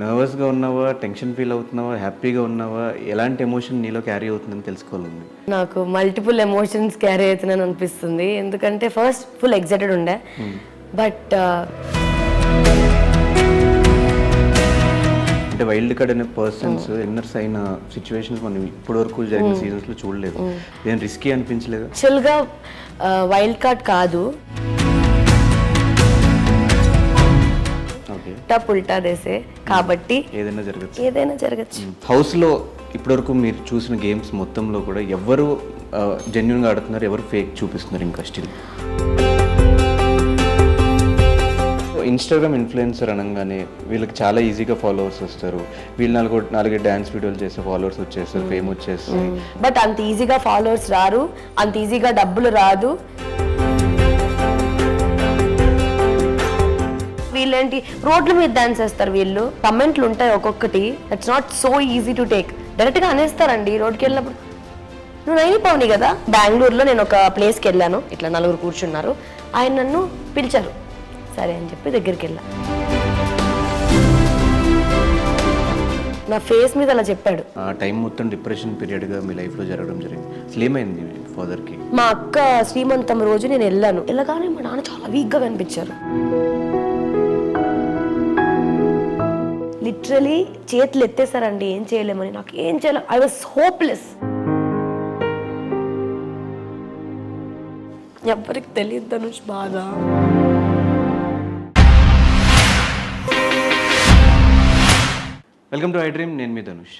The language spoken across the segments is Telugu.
నర్వస్‌గా ఉన్నావా? టెన్షన్ ఫీల్ అవుతున్నావా? హ్యాపీగా ఉన్నావా? ఎలాంటి ఎమోషన్ నీలో క్యారీ అవుతుందని తెలుసుకోవాలండి. నాకు మల్టిపుల్ ఎమోషన్స్ క్యారీ అవుతున్నాను అనిపిస్తుంది. ఎందుకంటే ఫస్ట్ ఫుల్ ఎక్సైటెడ్ ఉండే, బట్ అంటే వైల్డ్ కార్డ్ అనే పర్సన్స్ ఇన్నర్స్ అయిన సిచ్యువేషన్స్ మనం ఇప్పటివరకు జరిగిన సీజన్స్‌లో చూడలేదు. ఏం రిస్కీ అనిపించలేదా? యాక్చువల్గా వైల్డ్ కార్డ్ కాదు, ఓకే. ఉల్టా దేసే కాబట్టి ఏదైనా జరగచ్చు. హౌస్‌లో ఇప్పటివరకు మీరు చూసిన గేమ్స్ మొత్తంలో కూడా ఎవరు జెన్యూన్గా ఆడుతున్నారు, ఎవరు ఫేక్ చూపిస్తున్నారు ఇంకా స్టిల్? ఇన్స్టాగ్రామ్ ఇన్ఫ్లుయెన్సర్ అనగానే వీళ్ళకి చాలా ఈజీగా ఫాలోవర్స్ వస్తారు. వీళ్ళు నాలుగు డ్యాన్స్ వీడియోలు చేస్తే ఫాలోవర్స్ వచ్చేస్తారు, ఫేమ్ వచ్చేస్తుంది. బట్ అంత ఈజీగా ఫాలోవర్స్ రారు, అంత ఈజీగా డబ్బులు రాదు. వీళ్ళేంటి రోడ్ల మీద డాన్స్ చేస్తారు, వీళ్ళు కమెంట్లు ఉంటాయి ఒక్కొక్కటి. It's not so easy to take. డైరెక్ట్గా అనేస్తారండి రోడ్కి వెళ్ళినప్పుడు. నువ్వు నైని పవని కదా. బెంగళూరులో నేను ఒక ప్లేస్కి వెళ్ళాను, ఇట్లా నలుగురు కూర్చున్నారు. ఆయన నన్ను పిలిచారు, సరే అని చెప్పి దగ్గరికి వెళ్ళా. నా ఫేస్ మీద అలా చెప్పాడు. ఆ టైం మొత్తం డిప్రెషన్ పీరియడ్గా మీ లైఫ్లో జరగడం జరిగింది. అసలు ఏమైంది ఫాదర్కి? మా అక్క శ్రీమంతం రోజు నేను వెళ్ళాను. వెళ్ళగానే మా నాన్న చాలా వీక్గా కనిపించారు. లిటరలీ చేతులు ఎత్తేసారండి, ఏం చేయలేమని. నాకు ఏం చేయలేం, ఐ వాజ్ హోప్లెస్. ఎవరికి తెలియదు ధనుష్ బాధ. Welcome to I dream. నేను మీ Dhanush.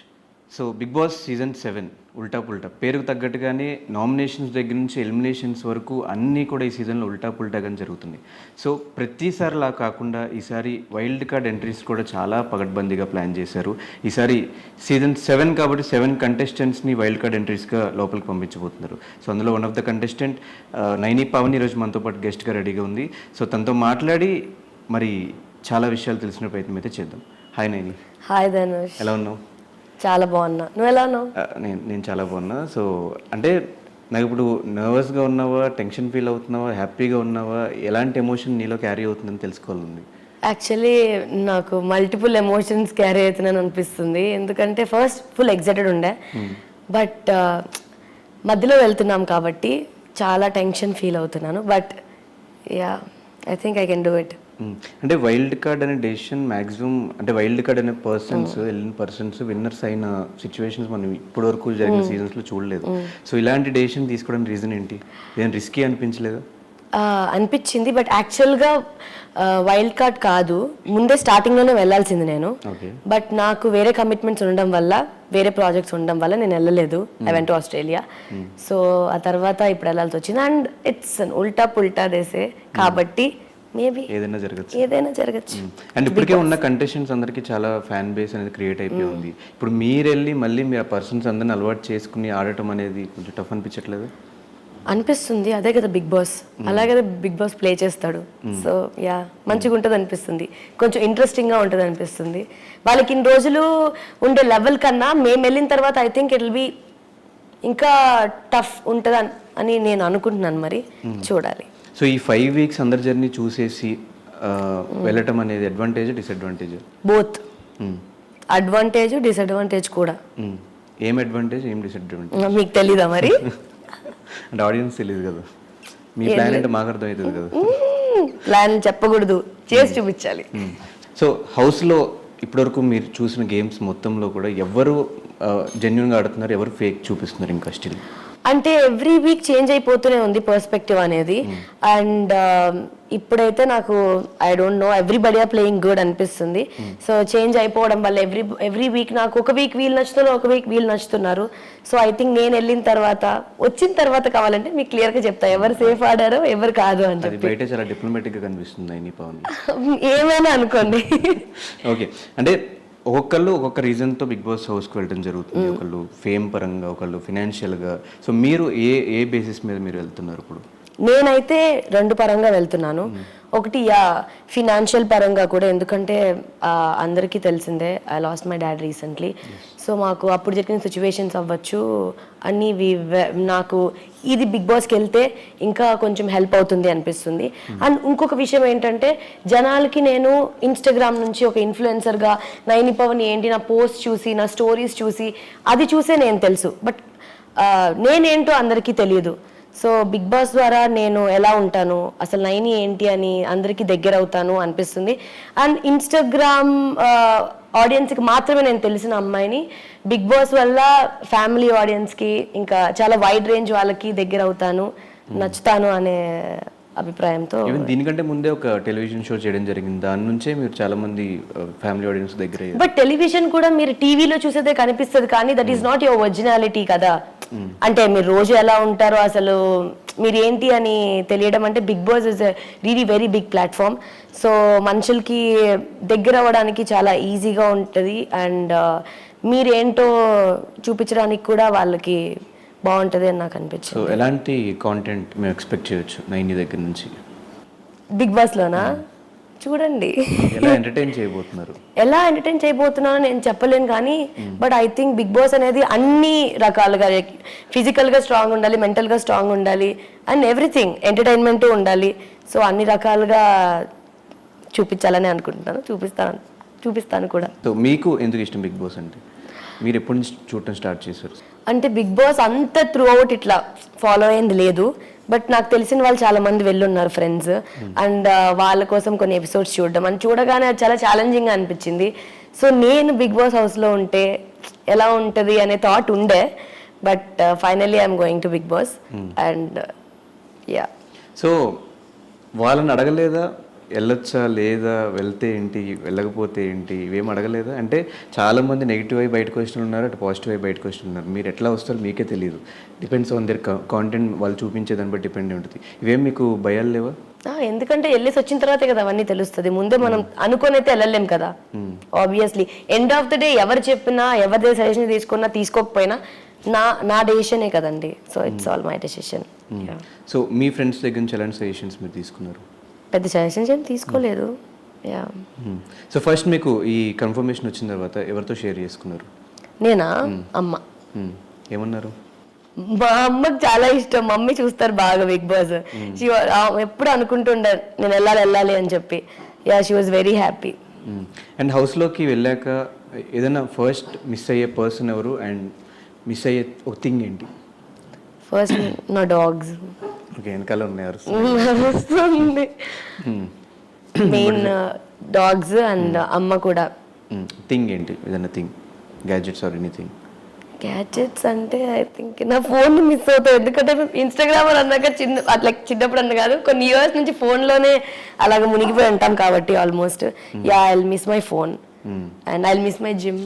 So Bigg Boss season 7 Ulta పుల్టా పేరుకు తగ్గట్టుగానే నామినేషన్స్ దగ్గర నుంచి ఎలిమినేషన్స్ వరకు అన్నీ కూడా ఈ సీజన్లో ఉల్టా పుల్టాగానే జరుగుతుంది. సో ప్రతిసారిలా కాకుండా ఈసారి వైల్డ్ కార్డ్ ఎంట్రీస్ కూడా చాలా పగడ్బందీగా ప్లాన్ చేశారు. ఈసారి సీజన్ 7 కాబట్టి 7 కంటెస్టెంట్స్ని వైల్డ్ కార్డ్ ఎంట్రీస్గా లోపలికి పంపించబోతున్నారు. సో అందులో one of the contestant Naini Pavan ఈరోజు మనతో పాటు గెస్ట్గా రెడీగా ఉంది. సో తనతో మాట్లాడి మరి చాలా విషయాలు తెలిసిన ప్రయత్నం అయితే చేద్దాం. హాయ్ నైని. హాయ్ ధనుష్, ఎలా ఉన్నావు? చాలా బాగున్నా, నువ్వు ఎలా ఉన్నావు? నేను చాలా బాగున్నా. సో అంటే నాకు ఇప్పుడు నర్వస్గా ఉన్నావా, టెన్షన్ ఫీల్ అవుతున్నావా, హ్యాపీగా ఉన్నావా, ఎలాంటి ఎమోషన్ నీలో క్యారీ అవుతుందని తెలుసుకోవాలండి. యాక్చువల్లీ నాకు మల్టిపుల్ ఎమోషన్స్ క్యారీ అవుతున్నాను అనిపిస్తుంది. ఎందుకంటే ఫస్ట్ ఫుల్ ఎక్సైటెడ్ ఉండే, బట్ మధ్యలో వెళ్తున్నాం కాబట్టి చాలా టెన్షన్ ఫీల్ అవుతున్నాను. But yeah, I think I can do it. అంటే వైల్డ్ కార్డ్ అనే డెసిషన్ మ్యాక్సిమం, అంటే వైల్డ్ కార్డ్ అనే వెళ్ళిన పర్సన్స్ విన్నర్స్ అయిన సిచ్యువేషన్స్ మనం ఇప్పటివరకు జరిగిన సీజన్స్లో చూడలేదు. సో ఇలాంటి డెసిషన్ తీసుకోవడానికి రీజన్ ఏంటి? ఏదైనా రిస్కీ అనిపించలేదా? అనిపించింది, బట్ యాక్చువల్గా వైల్డ్ కార్డ్ కాదు, ముందే స్టార్టింగ్లోనే వెళ్ళాల్సింది నేను. బట్ నాకు వేరే కమిట్మెంట్స్ ఉండడం వల్ల, వేరే ప్రాజెక్ట్స్ ఉండడం వల్ల నేను వెళ్ళలేదు. I went to Australia. So ఆ తర్వాత ఇప్పుడు వెళ్ళాల్సి వచ్చింది. అండ్ ఇట్స్ ఉల్టా పుల్టా దేసే కాబట్టి మేబీ ఏదైనా జరగచ్చు. అండ్ ఇప్పటికే ఉన్న కంటెస్టెంట్స్ అందరికీ చాలా ఫ్యాన్ బేస్ అనేది క్రియేట్ అయిపోయి ఉంది. ఇప్పుడు మీరు వెళ్ళి మళ్ళీ మీ ఆ పర్సన్స్ అందరిని అలవాటు చేసుకుని ఆడటం అనేది కొంచెం టఫ్ అనిపించట్లేదు? అనిపిస్తుంది, అదే కదా బిగ్ బాస్, అలాగే బిగ్ బాస్ ప్లే చేస్తాడు. సో యా, మంచిగా ఉంటుంది అనిపిస్తుంది, కొంచెం ఇంట్రెస్టింగ్గా ఉంటుంది అనిపిస్తుంది. వాళ్ళకి ఇన్ని రోజులు ఉండే లెవెల్ కన్నా మేము వెళ్ళిన తర్వాత I think it will be ఇంకా టఫ్ ఉంటుంది అని నేను అనుకుంటున్నాను. మరి చూడాలి. సో ఈ 5 weeks అందరి జర్నీ చూసేసి వెళ్ళటం అనేది advantage, disadvantage? Both. Advantage, disadvantage కూడా. ఏం అడ్వాంటేజ్, ఏం డిసడ్వాంటేజ్ మీకు తెలీదా మరి? అంటే ఆడియన్స్ తెలియదు కదా, మీ ప్లాన్ అంటే మాకు అర్థం అవుతుంది కదా. ప్లాన్ చెప్పకూడదు, చేసి చూపించాలి. సో హౌస్లో ఇప్పటివరకు మీరు చూసిన గేమ్స్ మొత్తంలో కూడా ఎవరు జెన్యున్గా ఆడుతున్నారు, ఎవరు ఫేక్ చూపిస్తున్నారు ఇంకా స్టిల్? అంటే ఎవ్రీ వీక్ చేంజ్ అయిపోతూనే ఉంది పర్స్పెక్టివ్ అనేది. అండ్ ఇప్పుడైతే నాకు I don't know, everybody are playing good అనిపిస్తుంది. సో చేంజ్ అయిపోవడం వల్ల ఎవ్రీ వీక్ నాకు ఒక వీక్ వీళ్ళు నచ్చుతున్నారు, ఒక వీక్ వీళ్ళు నచ్చుతున్నారు. సో ఐ థింక్ నేను వచ్చిన తర్వాత కావాలంటే మీకు క్లియర్గా చెప్తా ఎవరు సేఫ్ ఆడారో ఎవరు కాదు అని చెప్పి. బయట చాలా డిప్లొమాటిక్గా కనిపిస్తుంది నైని పవన్. ఏమైనా అనుకోండి. ఓకే, అంటే ఒక్కొక్క రీజన్తో బిగ్ బాస్ హౌస్కి వెళ్ళడం జరుగుతుంది. ఒకళ్ళు ఫేమ్ పరంగా, ఒకళ్ళు ఫినాన్షియల్గా. సో మీరు ఏ బేసిస్ మీద మీరు వెళ్తున్నారు ఇప్పుడు? నేనైతే 2 పరంగా వెళ్తున్నాను. ఒకటి ఫినాన్షియల్ పరంగా కూడా, ఎందుకంటే అందరికీ తెలిసిందే I lost my dad recently. So మాకు అప్పుడు జరిగిన సిచ్యువేషన్స్ అవ్వచ్చు అన్నీ నాకు ఇది బిగ్ బాస్కి వెళ్తే ఇంకా కొంచెం హెల్ప్ అవుతుంది అనిపిస్తుంది. అండ్ ఇంకొక విషయం ఏంటంటే, జనాలకి నేను ఇన్స్టాగ్రామ్ నుంచి ఒక ఇన్ఫ్లుయెన్సర్గా నైని పవన్ ఏంటి నా పోస్ట్ చూసి నా స్టోరీస్ చూసి అది చూసే నేను తెలుసు, బట్ నేనేంటో అందరికీ తెలియదు. సో బిగ్ బాస్ ద్వారా నేను ఎలా ఉంటాను, అసలు నైని ఏంటి అని అందరికీ దగ్గర అవుతాను అనిపిస్తుంది. అండ్ ఇన్స్టాగ్రామ్ ఆడియన్స్కి మాత్రమే నేను తెలిసిన అమ్మాయిని బిగ్ బాస్ వల్ల ఫ్యామిలీ ఆడియన్స్కి ఇంకా చాలా వైడ్ రేంజ్ వాళ్ళకి దగ్గర అవుతాను, నచ్చుతాను అనే అభిప్రాయంతో. ఈవెన్ దీనికంటే ముందే ఒక టెలివిజన్ షో చేయడం జరిగింది, దాని నుంచే మీరు చాలా మంది ఫ్యామిలీ ఆడియన్స్ దగ్గర అయ్యారు. బట్ టెలివిజన్ కూడా మీరు టీవీలో చూసేదే కనిపిస్తుంది కానీ that is not your originality కదా. అంటే మీరు రోజు ఎలా ఉంటారో అసలు మీరు ఏంటి అని తెలియడం అంటే Bigg Boss is really very big platform. So మనుషులకి దగ్గర అవ్వడానికి చాలా ఈజీగా ఉంటుంది అండ్ మీరేంటో చూపించడానికి కూడా వాళ్ళకి బాగుంటుంది అని నాకు అనిపించింది. సో ఎలాంటి కాంటెంట్ మేము ఎక్స్పెక్ట్ చేయొచ్చు నైని దగ్గర నుంచి బిగ్ బాస్లోనా? చూడండి ఎలా ఎంటర్టైన్ చేయబోతున్నారు. ఎలా ఎంటర్టైన్ చేయబోతున్నానో నేను చెప్పలేను కానీ but I think Bigg Boss అనేది అన్ని రకాలుగా ఫిజికల్గా స్ట్రాంగ్ ఉండాలి, మెంటల్గా స్ట్రాంగ్ ఉండాలి అండ్ ఎవ్రీథింగ్ ఎంటర్టైన్మెంట్ ఉండాలి. సో అన్ని రకాలుగా చూపించాలని అనుకుంటున్నాను, చూపిస్తాను కూడా. సో మీకు ఎందుకు ఇష్టం బిగ్ బాస్ అంటే? మీరు ఎప్పటి నుంచి చూడటం స్టార్ట్ చేశారు? అంటే బిగ్ బాస్ అంత త్రూ అవుట్ ఇట్లా ఫాలో అయింది లేదు, బట్ నాకు తెలిసిన వాళ్ళు చాలా మంది వెళ్ళున్నారు ఫ్రెండ్స్ అండ్ వాళ్ళ కోసం కొన్ని ఎపిసోడ్స్ చూడడం అని చూడగానే అది చాలా ఛాలెంజింగ్గా అనిపించింది. సో నేను బిగ్ బాస్ హౌస్లో ఉంటే ఎలా ఉంటుంది అనే థాట్ ఉండే, but finally I'm going to Bigg Boss and so వాళ్ళని అడగలేదా వెళ్ళొచ్చా లేదా, వెళ్తే ఏంటి వెళ్ళకపోతే ఏంటి, ఇవేం అడగలేదా? అంటే చాలామంది నెగిటివ్ అయి బయటకు వచ్చిన ఉన్నారు, అటు పాజిటివ్ అయి బయటకు వచ్చిన ఉన్నారు. మీరు ఎట్లా వస్తారో మీకే తెలియదు, డిపెండ్స్ ఆన్ దర్ కాంటెంట్, వాళ్ళు చూపించేదాన్ని బట్టి డిపెండ్ ఉంటుంది. ఇవేం మీకు భయాలు లేవా? ఎందుకంటే వెళ్ళేసి వచ్చిన తర్వాతే కదా అవన్నీ తెలుస్తుంది, ముందే మనం అనుకొని అయితే వెళ్ళలేం కదా. Obviously end of the day ఎవరు చెప్పినా ఎవరి సజెషన్ తీసుకున్నా తీసుకోకపోయినా నా డెసిషనే కదండి. So it's all my decision. So me friends దగ్గర నుంచి ఎలాంటి సజెషన్స్ మీరు తీసుకున్నారు? పెద్ద సజెషన్స్ ఏం తీసుకోలేదు. సో ఫస్ట్ మీకు ఈ కన్ఫర్మేషన్ వచ్చిన తర్వాత ఎవరితో షేర్ చేసుకున్నారు? నేనా? అమ్మ. ఏమన్నారు? మా అమ్మకి చాలా ఇష్టం, మమ్మీ చూస్తారు బాగా బిగ్ బాస్. ఎప్పుడు అనుకుంటుండే నేను వెళ్ళాలి అని చెప్పి. She was very happy. And హౌస్లోకి వెళ్ళాక ఏదైనా ఫస్ట్ మిస్ అయ్యే పర్సన్ ఎవరు అండ్ మిస్ అయ్యే ఒక థింగ్ ఏంటి? ఫస్ట్ నా డాగ్స్. ఓకే, వెనకాల ఉన్నాయి మెయిన్ డాగ్స్ అండ్ అమ్మ కూడా. థింగ్ ఏంటి? ఏదైనా thing, gadgets or anything? Gadgets అంటే ఐ థింక్ నా ఫోన్ మిస్ అవుతాయి, ఎందుకంటే ఇన్స్టాగ్రామ్ అన్నాక అట్లా చిన్నప్పుడు అన్న కాదు, కొన్ని ఇయర్స్ నుంచి ఫోన్లోనే అలాగ మునిగిపోయి ఉంటాం కాబట్టి almost. I will miss my phone and I will miss my gym.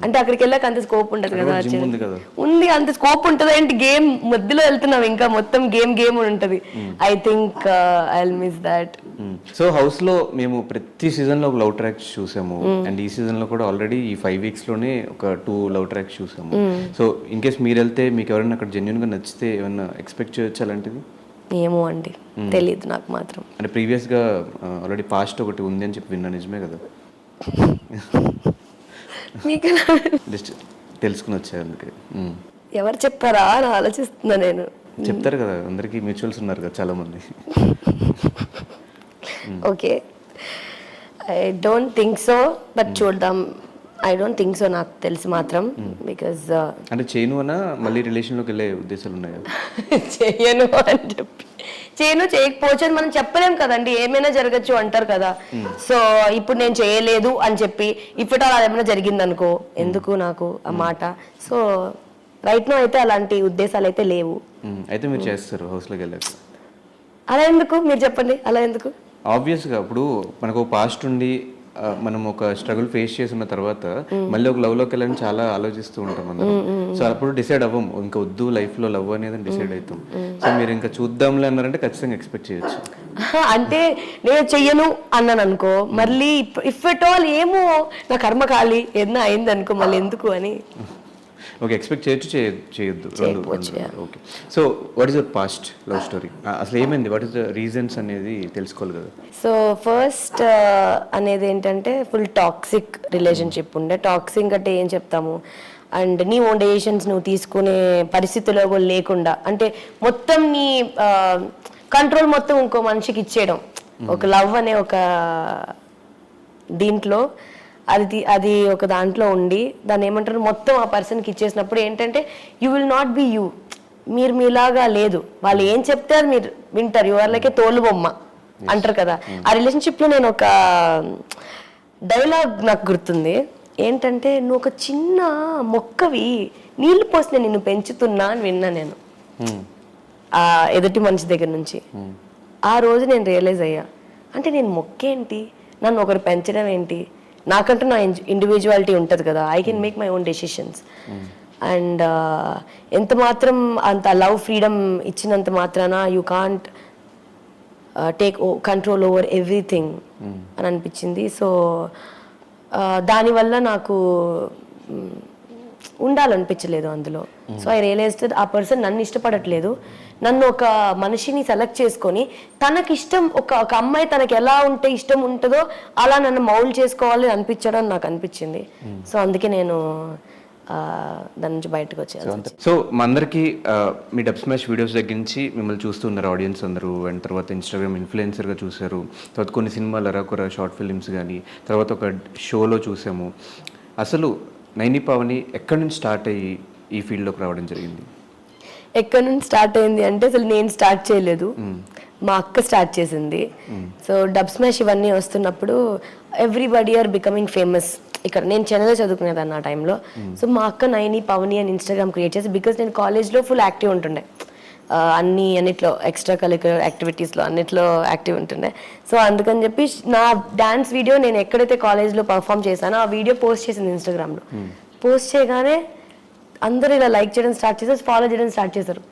అంటే అక్కడికి వెళ్ళాక అంత స్కోప్ ఉంటుంది కదా, ఉంది అంత స్కోప్ ఉంటుంది అంటే గేమ్ మధ్యలో వెళ్తున్నాం ఇంకా మొత్తం గేమ్ ఉంటుంది. I think I will miss that. So house లో మేము ప్రతి సీజన్ లో ఒక లవ్ ట్రాక్స్ చూసాము అండ్ ఈ సీజన్ లో కూడా ఆల్రెడీ ఈ 5 weeks లోనే ఒక 2 లవ్ ట్రాక్స్ చూసాము. సో ఇన్ కేస్ మీరు వెళ్తే మీకు ఎవరైనా అక్కడ జెన్యున్ గా నచ్చితే ఏమన్నా ఎక్స్పెక్ట్ చేయొచ్చు అలాంటిది? ఏమో అండి, తెలియదు నాకు మాత్రం. అంటే ప్రీవియస్ గా ఆల్రెడీ పాస్ట్ ఒకటి ఉంది అని చెప్పి విన్నా, నిజమే కదా? మీకు జస్ట్ తెలుసుకుని వచ్చాయి అందుకే. ఎవరు చెప్పారా అని ఆలోచిస్తున్నా నేను. చెప్తారు కదా, అందరికి మ్యూచువల్స్ ఉన్నారు కదా చాలా మంది. Okay, I don't think so, but చూద్దాం. ఐ డోంట్ థింక్ సో, నాకు తెలిసి మాత్రం. బికాజ్ అంటే చేయను అన్నా మళ్ళీ రిలేషన్లోకి వెళ్ళే ఉద్దేశాలు ఉన్నాయా? చేయను అని చెప్పి చేయకపోవచ్చు అని మనం చెప్పలేం కదండి, ఏమైనా జరగచ్చు అంటారు కదా. సో ఇప్పుడు నేను చేయలేదు అని చెప్పి ఇప్పుడు అలా ఏమైనా జరిగింది అనుకో, ఎందుకు నాకు ఆ మాట. సో రైట్ నో అయితే అలాంటి ఉద్దేశాలు అయితే లేవు. అయితే మీరు చేస్తారు హౌస్లోకి వెళ్ళాక? అలా ఎందుకు మీరు చెప్పండి, అలా ఎందుకు? ఆబ్వియస్గా ఇప్పుడు మనకు పాస్ట్ ఉండి మనం ఒక స్ట్రగుల్ ఫేస్ చేసిన తర్వాత మళ్ళీ ఒక లవ్ లోకి వెళ్ళని చాలా ఆలోచిస్తూ ఉంటాం అందరం. సో అప్పుడు డిసైడ్ అవ్వం, ఇంకా వద్దు లైఫ్ లో లవ్ అనేది డిసైడ్ అవుతాం. సో మీరు ఇంకా చూద్దాంలే అన్నారంటే ఖచ్చితంగా ఎక్స్పెక్ట్ చేయొచ్చు. అంటే నేను చెయ్యను అన్నాను అనుకో, మళ్ళీ ఇఫ్ ఎట్ ఆల్ ఏమో నా కర్మ కాలి ఏదైనా అయింది అనుకో, మళ్ళీ ఎందుకు అని. ఓకే, ఎక్స్పెక్ట్ చేయొచ్చు చేయొద్దు చేయకపోవచ్చు, okay. So what is your past love story? అసలు ఏమైంది, వాట్ ఈస్ ద రీజన్స్ అనేది తెలుసుకోవాలి కదా. సో ఫస్ట్ అనేది ఏంటంటే ఫుల్ టాక్సిక్ రిలేషన్షిప్ ఉండే. టాక్సిక్ అంటే ఏం చెప్తాము, అండ్ నీ ఓన్ డెసిషన్స్ నువ్వు తీసుకునే పరిస్థితిలో కూడా లేకుండా, అంటే మొత్తం నీ కంట్రోల్ మొత్తం ఇంకో మనిషికి ఇచ్చేయడం. ఒక లవ్ అనే ఒక దీంట్లో అది ఒక దాంట్లో ఉండి దాన్ని ఏమంటారు మొత్తం ఆ పర్సన్కి ఇచ్చేసినప్పుడు ఏంటంటే you will not be you. మీరు మీలాగా లేదు, వాళ్ళు ఏం చెప్తే అది మీరు వింటారు. యు ఆర్ లైక్ ఏ తోలు బొమ్మ అంటారు కదా. ఆ రిలేషన్షిప్లో నేను ఒక డైలాగ్ నాకు గుర్తుంది ఏంటంటే, నువ్వు ఒక చిన్న మొక్కవి, నీళ్లు పోసి నేను నిన్ను పెంచుతున్నా అని విన్నా నేను ఆ ఎదుటి మనిషి దగ్గర నుంచి. ఆ రోజు నేను రియలైజ్ అయ్యా, అంటే నేను మొక్కేంటి, నన్ను ఒకరు పెంచడం ఏంటి, నాకంటూ నా ఇండివిజువాలిటీ ఉంటుంది కదా, I can make my own decisions. And ఎంత మాత్రం అంత లవ్ ఫ్రీడమ్ ఇచ్చినంత మాత్రాన you can't take control over everything అని అనిపించింది. సో దానివల్ల నాకు ఉండాలనిపించలేదు అందులో. సో ఐ రియలైజ్డ్ ఆ పర్సన్ నన్ను ఇష్టపడట్లేదు, నన్ను ఒక మనిషిని సెలెక్ట్ చేసుకొని తనకిష్టం ఒక అమ్మాయి తనకి ఎలా ఉంటే ఇష్టం ఉంటుందో అలా నన్ను మౌల్డ్ చేసుకోవాలి అనిపించడం నాకు అనిపించింది. సో అందుకే నేను దాని నుంచి బయటకు వచ్చాను. సో మా అందరికీ మీ డబ్ స్మాష్ వీడియోస్ దగ్గర నుంచి మిమ్మల్ని చూస్తున్నారు ఆడియన్స్ అందరూ, అండ్ తర్వాత ఇన్స్టాగ్రామ్ ఇన్ఫ్లుయెన్సర్గా చూశారు, తర్వాత కొన్ని సినిమాలు అరాకొర షార్ట్ ఫిలిమ్స్ కానీ, తర్వాత ఒక షోలో చూసాము. అసలు నైని పావని ఎక్కడి నుంచి స్టార్ట్ అయ్యి ఈ ఫీల్డ్లోకి రావడం జరిగింది? ఎక్కడి నుంచి స్టార్ట్ అయింది అంటే అసలు నేను స్టార్ట్ చేయలేదు, మా అక్క స్టార్ట్ చేసింది. సో డబ్ స్మాష్ ఇవన్నీ వస్తున్నప్పుడు ఎవ్రీబడి ఆర్ బికమింగ్ ఫేమస్. ఇక్కడ నేను చెన్నైలో చదువుకునేదాన్ని ఆ టైంలో. సో మా అక్క నైని పవని అని ఇన్స్టాగ్రామ్ క్రియేట్ చేసి, బికాస్ నేను కాలేజ్లో ఫుల్ యాక్టివ్ ఉంటుండే, అన్నిట్లో ఎక్స్ట్రా కరిక్యులర్ యాక్టివిటీస్లో అన్నిట్లో యాక్టివ్ ఉంటుండే. సో అందుకని చెప్పి నా డాన్స్ వీడియో నేను ఎక్కడైతే కాలేజ్లో పర్ఫామ్ చేశానో ఆ వీడియో పోస్ట్ చేసింది ఇన్స్టాగ్రామ్లో. పోస్ట్ చేయగానే అందరూ ఇలా లైక్ చేయడం స్టార్ట్ చేశారు, ఫాలో చేయడం స్టార్ట్ చేశారు.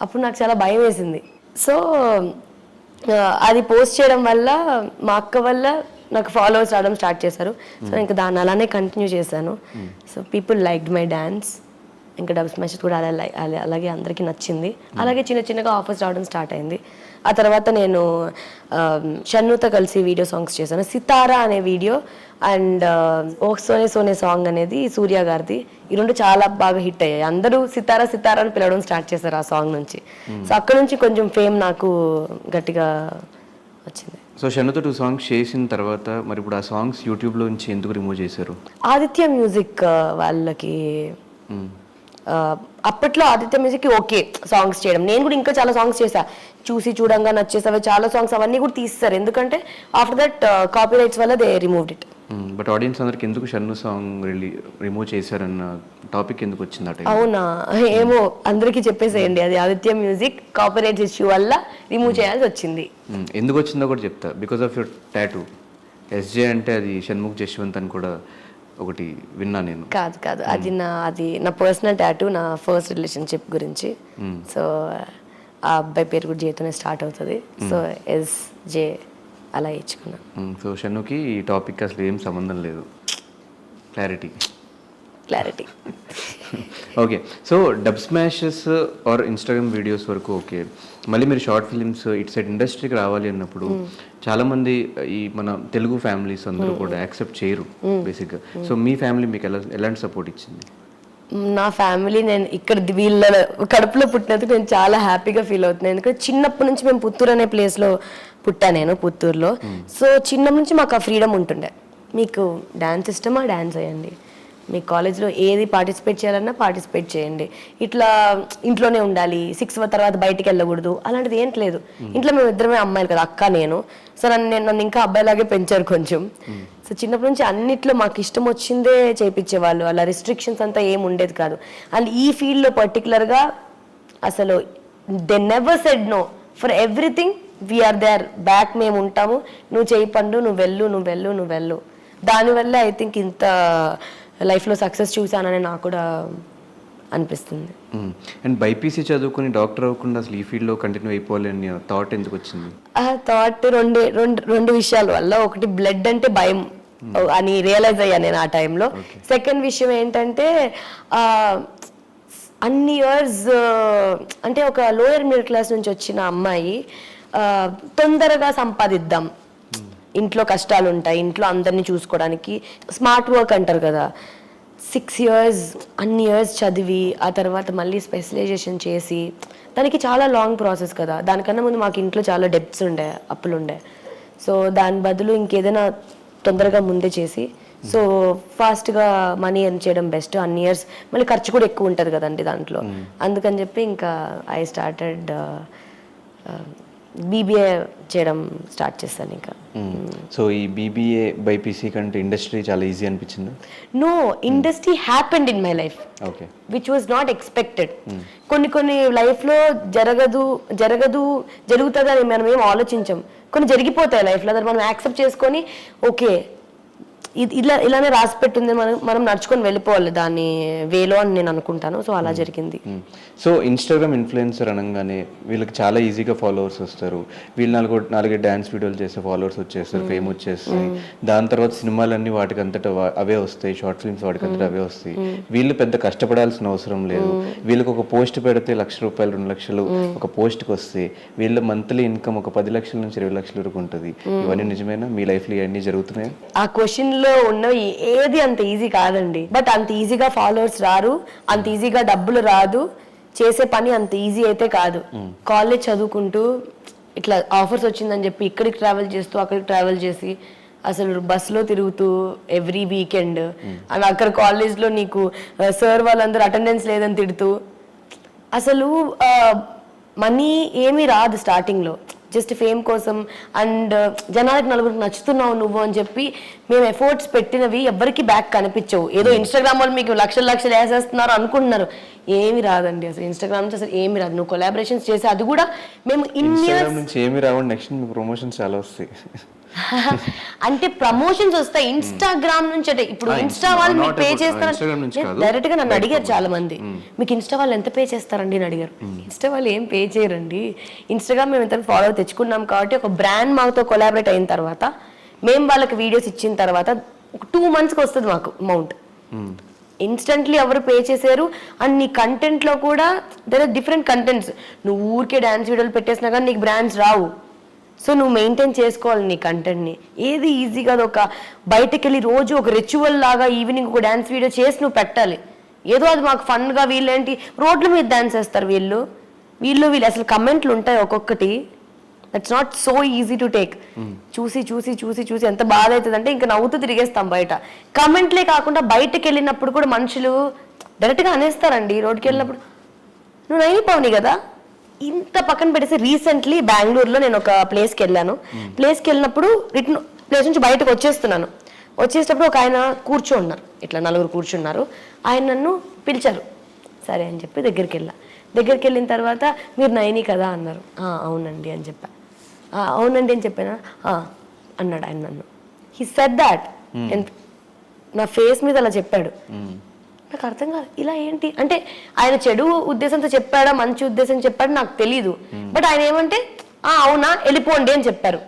అప్పుడు నాకు చాలా భయం వేసింది. సో అది పోస్ట్ చేయడం వల్ల మా అక్క వల్ల నాకు ఫాలోవర్స్ రావడం స్టార్ట్ చేశారు. సో ఇంకా దాన్ని అలానే కంటిన్యూ చేశాను. So people liked my dance. ఇంకా డబ్ స్మాష్ కూడా అలాగే అందరికీ నచ్చింది. అలాగే చిన్న చిన్నగా ఆఫర్స్ రావడం స్టార్ట్ అయింది. ఆ తర్వాత నేను షన్నుతో కలిసి వీడియో సాంగ్స్ చేశాను. సితారా అనే video and oh Soane Soane song అనేది సూర్య గారిది. ఈ రెండు చాలా బాగా హిట్ అయ్యాయి. అందరూ సితారా సితారా అని పిలవడం స్టార్ట్ చేశారు ఆ సాంగ్ నుంచి. సో అక్కడ నుంచి కొంచెం ఫేమ్ నాకు గట్టిగా వచ్చింది. సో షన్నుతో 2 సాంగ్స్ చేసిన తర్వాత మరి ఇప్పుడు ఆ సాంగ్స్ యూట్యూబ్లో నుంచి ఎందుకు రిమూవ్ చేశారు? ఆదిత్య మ్యూజిక్ వాళ్ళకి అప్పట్లో ఆదిత్య మ్యూజిక్కి ఓకే సాంగ్స్ చేయడం. నేను కూడా ఇంకా చాలా సాంగ్స్ చేశా, చూసి చూడంగా నచ్చేసావి చాలా సాంగ్స్, అవన్నీ కూడా తీస్తారు. ఎందుకంటే ఆఫ్టర్ దట్ కాపీ రైట్స్ వల్ల they removed it. But audience అందరికి ఎందుకు షన్ను సాంగ్ రిమూవ్ చేశారన్న టాపిక్ ఎందుకు వచ్చింది? అవునా ఏమో అందరికీ చెప్పేసేయండి, అది Aditya music copy rights issue వల్ల రిమూవ్ చేయాల్సి వచ్చింది. ఎందుకు వచ్చిందో కూడా చెప్తా. Because of your tattoo SJ అంటే అది షణ్ముఖ్ జశ్వంత్ అని కూడా ఒకటి విన్నా నేను. కాదు అది నా పర్సనల్ టాటూ, నా ఫస్ట్ రిలేషన్షిప్ గురించి. సో ఆ అబ్బాయి పేరు కూడా జేతోనే స్టార్ట్ అవుతుంది. సో ఎస్జే అలా ఇచ్చుకున్నాను. సో షన్నుకి ఈ టాపిక్ అసలు ఏం సంబంధం లేదు. Clarity okay. So dub smashes or Instagram videos వరకు ఓకే, మళ్ళీ మీరు షార్ట్ ఫిలిమ్స్ ఇటు సైడ్ ఇండస్ట్రీకి రావాలి అన్నప్పుడు చాలామంది ఈ మన తెలుగు ఫ్యామిలీస్ అందరూ కూడా యాక్సెప్ట్ చేయరు బేసిక్గా. సో మీ ఫ్యామిలీ మీకు ఎలాంటి సపోర్ట్ ఇచ్చింది? నా ఫ్యామిలీ, నేను ఇక్కడ వీళ్ళ కడుపులో పుట్టినందుకు నేను చాలా హ్యాపీగా ఫీల్ అవుతున్నాను. ఎందుకంటే చిన్నప్పటి నుంచి మేము పుత్తూరు అనే ప్లేస్లో పుట్టా, నేను పుత్తూరులో. సో చిన్నప్పటి నుంచి మాకు ఆ ఫ్రీడమ్ ఉంటుండే, మీకు డ్యాన్స్ ఇష్టమా డ్యాన్స్ వేయండి, మీ కాలేజ్లో ఏది పార్టిసిపేట్ చేయాలన్నా పార్టిసిపేట్ చేయండి, ఇట్లా ఇంట్లోనే ఉండాలి, 6 తర్వాత బయటికి వెళ్ళకూడదు అలాంటిది ఏంటి లేదు. ఇంట్లో మేము ఇద్దరమే అమ్మాయిలు కదా, అక్క నేను. సో నన్ను ఇంకా అబ్బాయిలాగే పెంచారు కొంచెం. సో చిన్నప్పటి నుంచి అన్నిట్లో మాకు ఇష్టం వచ్చిందే చేయించేవాళ్ళు, అలా రిస్ట్రిక్షన్స్ అంతా ఏం ఉండేది కాదు. అండ్ ఈ ఫీల్డ్లో పర్టికులర్గా అసలు they never said no for everything. We are there, back మేము ఉంటాము, నువ్వు చేయి పండు, నువ్వు వెళ్ళు. దానివల్ల ఐ థింక్ ఇంత లైఫ్లో సక్సెస్ చూసానని నాకు కూడా అనిపిస్తుంది. అండ్ బైపీసీ చదువుకుని డాక్టర్ అవ్వకుండా అసలు ఈ ఫీల్డ్లో కంటిన్యూ అయిపోవాలని థాట్ ఎందుకు వచ్చింది? ఆ థాట్ రెండు విషయాల వల్ల. ఒకటి బ్లడ్ అంటే భయం అని రియలైజ్ అయ్యాను నేను ఆ టైంలో. సెకండ్ విషయం ఏంటంటే అన్ని ఇయర్స్ అంటే ఒక లోయర్ మిడిల్ క్లాస్ నుంచి వచ్చిన అమ్మాయి తొందరగా సంపాదిద్దాం, ఇంట్లో కష్టాలు ఉంటాయి, ఇంట్లో అందరినీ చూసుకోవడానికి స్మార్ట్ వర్క్ అంటారు కదా, 6 years అన్ని ఇయర్స్ చదివి ఆ తర్వాత మళ్ళీ స్పెషలైజేషన్ చేసి దానికి చాలా లాంగ్ ప్రాసెస్ కదా. దానికన్నా ముందు మాకు ఇంట్లో చాలా డెబ్ట్స్ ఉండే, అప్పులు ఉండే. సో దాని బదులు ఇంకేదైనా తొందరగా ముందే చేసి సో ఫాస్ట్గా మనీ ఎర్న్ చేయడం బెస్ట్. అన్ని ఇయర్స్ మళ్ళీ ఖర్చు కూడా ఎక్కువ ఉంటుంది కదండి దాంట్లో. అందుకని చెప్పి ఇంకా ఐ స్టార్టెడ్ బీబీఏ చేయడం స్టార్ట్ చేశాను ఇంకా. సో ఈ బీబీఏ బైపీసీ కంటే ఇండస్ట్రీ చాలా ఈజీ అనిపించింది? No, industry happened in my life okay, which was not expected. కొన్ని లైఫ్లో జరుగుతుంది అని మనం ఏం ఆలోచించాం. కొన్ని జరిగిపోతాయి లైఫ్లో, దాన్ని మనం యాక్సెప్ట్ చేసుకొని ఓకే ఇలానే రాసి పెట్టింది, మనం నడుచుకొని వెళ్ళిపోవాలి దాని వేలో అని నేను అనుకుంటాను. సో అలా జరిగింది. సో ఇన్స్టాగ్రామ్ ఇన్ఫ్లుయెన్సర్ అనగానే వీళ్ళకి చాలా ఈజీగా ఫాలోవర్స్ వస్తారు. వీళ్ళు నాలుగైదు డ్యాన్స్ వీడియోలు చేస్తే ఫాలోవర్స్ వచ్చేస్తారు, ఫేమ్ వచ్చేస్తాయి. దాని తర్వాత సినిమాలన్నీ వాటికి అంతటా అవే వస్తాయి, షార్ట్ ఫిల్మ్స్ వాటికి అంతటా అవే వస్తాయి. వీళ్ళు పెద్ద కష్టపడాల్సిన అవసరం లేదు. వీళ్ళకి ఒక పోస్ట్ పెడితే ₹1,00,000 2 లక్షలు ఒక పోస్ట్కి వస్తే వీళ్ళ మంత్లీ ఇన్కమ్ ఒక 10 లక్షల నుంచి 20 లక్షల వరకు ఉంటుంది. ఇవన్నీ నిజమేనా? మీ లైఫ్లో ఇవన్నీ జరుగుతున్నాయి? ఆ క్వశ్చన్ లో ఉన్నవి ఏది అంత ఈజీ కాదండి. బట్ అంత ఈజీగా ఫాలోవర్స్ రారు, అంత ఈజీగా డబ్బులు రాదు, చేసే పని అంత ఈజీ అయితే కాదు. కాలేజ్ చదువుకుంటూ ఇట్లా ఆఫర్స్ వచ్చిందని చెప్పి ఇక్కడికి ట్రావెల్ చేస్తూ అక్కడికి ట్రావెల్ చేసి అసలు బస్సులో తిరుగుతూ ఎవ్రీ వీకెండ్ అండ్ అక్కడ కాలేజ్లో నీకు సార్ వాళ్ళందరూ అటెండెన్స్ లేదని తిడుతూ అసలు మనీ ఏమీ రాదు స్టార్టింగ్లో. జస్ట్ ఫేమ్ కోసం అండ్ జనాలకు నలుగురికి నచ్చుతున్నావు నువ్వు అని చెప్పి మేము ఎఫర్ట్స్ పెట్టినవి ఎవరికి బ్యాక్ కనిపించవు. ఏదో ఇన్స్టాగ్రామ్ వాళ్ళు మీకు లక్షలు వేసేస్తున్నారు అనుకుంటున్నారు, ఏమి రాదండి అసలు. ఇన్స్టాగ్రామ్ నుంచి అసలు ఏమి రాదు. నువ్వు కొలాబరేషన్స్ చేసి అది కూడా మేము నుంచి ఏమి రావండి, నెక్స్ట్ మీకు ప్రమోషన్స్ చాలా వస్తాయి. అంటే ప్రమోషన్స్ వస్తాయి ఇన్స్టాగ్రామ్ నుంచి. అంటే ఇప్పుడు ఇన్స్టా వాళ్ళు మీకు పే చేస్తారు డైరెక్ట్ గా నన్ను అడిగారు చాలా మంది, మీకు ఇన్స్టా వాళ్ళు ఎంత పే చేస్తారండి అని అడిగారు. ఇన్స్టా వాళ్ళు ఏం పే చేయరండి. ఇన్స్టాగ్రామ్ మేము ఎంత ఫాలో తెచ్చుకున్నాం కాబట్టి ఒక బ్రాండ్ మాతో కొలాబరేట్ అయిన తర్వాత మేము వాళ్ళకి వీడియోస్ ఇచ్చిన తర్వాత ఒక 2 monthsకి వస్తుంది మాకు అమౌంట్. ఇన్స్టెంట్లీ ఎవరు పే చేశారు. అండ్ నీ కంటెంట్ లో కూడా దర్ ఆర్ డిఫరెంట్ కంటెంట్స్. నువ్వు ఊరికే డాన్స్ వీడియోలు పెట్టేసినా కానీ నీకు బ్రాండ్స్ రావు. సో నువ్వు మెయింటైన్ చేసుకోవాలి నీ కంటెంట్ని. ఏది ఈజీగా ఒక బయటకు వెళ్ళి రోజు ఒక రిచువల్ లాగా ఈవినింగ్ ఒక డ్యాన్స్ వీడియో చేసి నువ్వు పెట్టాలి. ఏదో అది మాకు ఫన్గా వీళ్ళేంటి రోడ్ల మీద డ్యాన్స్ వేస్తారు వీళ్ళు అసలు కమెంట్లు ఉంటాయి ఒక్కొక్కటి. That's not so easy to take. చూసి చూసి చూసి చూసి ఎంత బాధ అవుతుంది అంటే ఇంకా నవ్వుతూ తిరిగేస్తాం బయట. కమెంట్లే కాకుండా బయటకు వెళ్ళినప్పుడు కూడా మనుషులు డైరెక్ట్గా అనేస్తారండి. రోడ్కి వెళ్ళినప్పుడు నువ్వు నైనిపోవని కదా ఇంత పక్కన పెట్టేసి. రీసెంట్లీ బెంగళూరులో నేను ఒక ప్లేస్కి వెళ్ళాను. ప్లేస్కి వెళ్ళినప్పుడు రిటర్న్ ప్లేస్ నుంచి బయటకు వచ్చేటప్పుడు ఒక ఆయన కూర్చోన్నారు, ఇట్లా 4 కూర్చున్నారు. ఆయన నన్ను పిలిచారు, సరే అని చెప్పి దగ్గరికి వెళ్ళిన తర్వాత మీరు నైని కదా అన్నారు. అవునండి అని చెప్పా. అవునండి అని చెప్పాను. అన్నాడు ఆయన నన్ను. He said that. నా ఫేస్ మీద అలా చెప్పాడు. నాకు అర్థం కాదు, ఇలా ఏంటి అంటే ఆయన చెడు ఉద్దేశంతో చెప్పాడా మంచి ఉద్దేశం చెప్పాడు నాకు తెలీదు. బట్ ఆయన ఏమంటే అవునా వెళ్ళిపోండి అని చెప్పారు.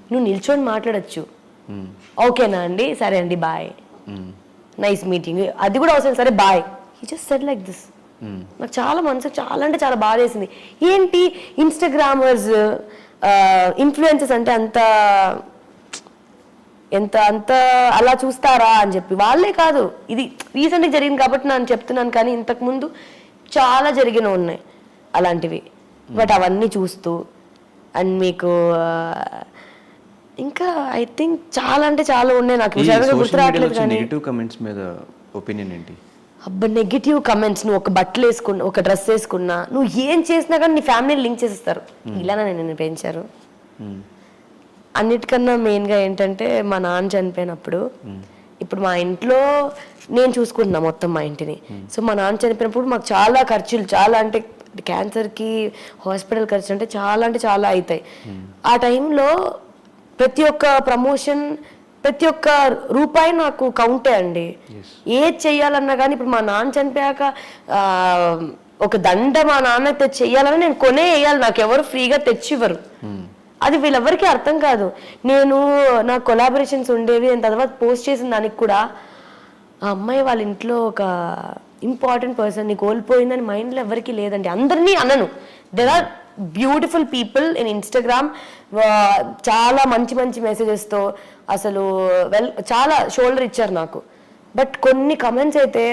నువ్వు నిల్చొని మాట్లాడచ్చు, ఓకేనా అండి, సరే అండి బాయ్, నైస్ మీటింగ్, అది కూడా అవసరం, సరే bye. He just said like this. నాకు చాలా మనసు చాలా అంటే చాలా బాధ వేసింది. ఏంటి ఇన్స్టాగ్రామర్స్ ఇన్ఫ్లుయెన్సర్స్ అంటే అంత అలా చూస్తారా అని చెప్పి. వాళ్ళే కాదు, ఇది రీసెంట్గా జరిగింది కాబట్టి నేను చెప్తున్నాను, కానీ ఇంతకుముందు చాలా ఉన్నాయి అలాంటివి. బట్ అవన్నీ చూస్తూ అండ్ మీకు ఇంకా ఐ థింక్ చాలా అంటే చాలా ఉన్నాయి. నాకు గుర్తు రావట్లేదు. కానీ నెగటివ్ కమెంట్స్ మీద ఒపీనియన్ ఏంటి? అబ్బా నెగిటివ్ కమెంట్స్. నువ్వు ఒక బట్టలు వేసుకున్నా, ఒక డ్రెస్ వేసుకున్నా, నువ్వు ఏం చేసినా కానీ నీ ఫ్యామిలీని లింక్ చేసేస్తారు. ఇలానే నేను పెంచారు. అన్నిటికన్నా మెయిన్గా ఏంటంటే మా నాన్న చనిపోయినప్పుడు, ఇప్పుడు మా ఇంట్లో నేను చూసుకుంటున్నా మొత్తం మా ఇంటిని. సో మా నాన్న చనిపోయినప్పుడు మాకు చాలా ఖర్చులు, చాలా అంటే క్యాన్సర్కి హాస్పిటల్ ఖర్చు అంటే చాలా అవుతాయి. ఆ టైంలో ప్రతి ఒక్క ప్రమోషన్, ప్రతి ఒక్క రూపాయి నాకు కౌంటే అండి. ఏది చెయ్యాలన్నా కానీ ఇప్పుడు మా నాన్న చనిపోయాక ఒక దండ మా నాన్న తెచ్చి చెయ్యాలని నేను కొనే వేయాలి, నాకు ఎవరు ఫ్రీగా తెచ్చివ్వరు. అది వీళ్ళెవరికి అర్థం కాదు. నేను నా కొలాబరేషన్స్ ఉండేవి, నేను తర్వాత పోస్ట్ చేసిన దానికి కూడా ఆ అమ్మాయి వాళ్ళ ఇంట్లో ఒక ఇంపార్టెంట్ పర్సన్ని కోల్పోయిందని మైండ్లో ఎవరికి లేదండి. అందరినీ అనను, there are beautiful people in Instagram, చాలా మంచి మంచి మెసేజెస్తో అసలు చాలా షోల్డర్ ఇచ్చారు నాకు. బట్ కొన్ని కమెంట్స్ అయితే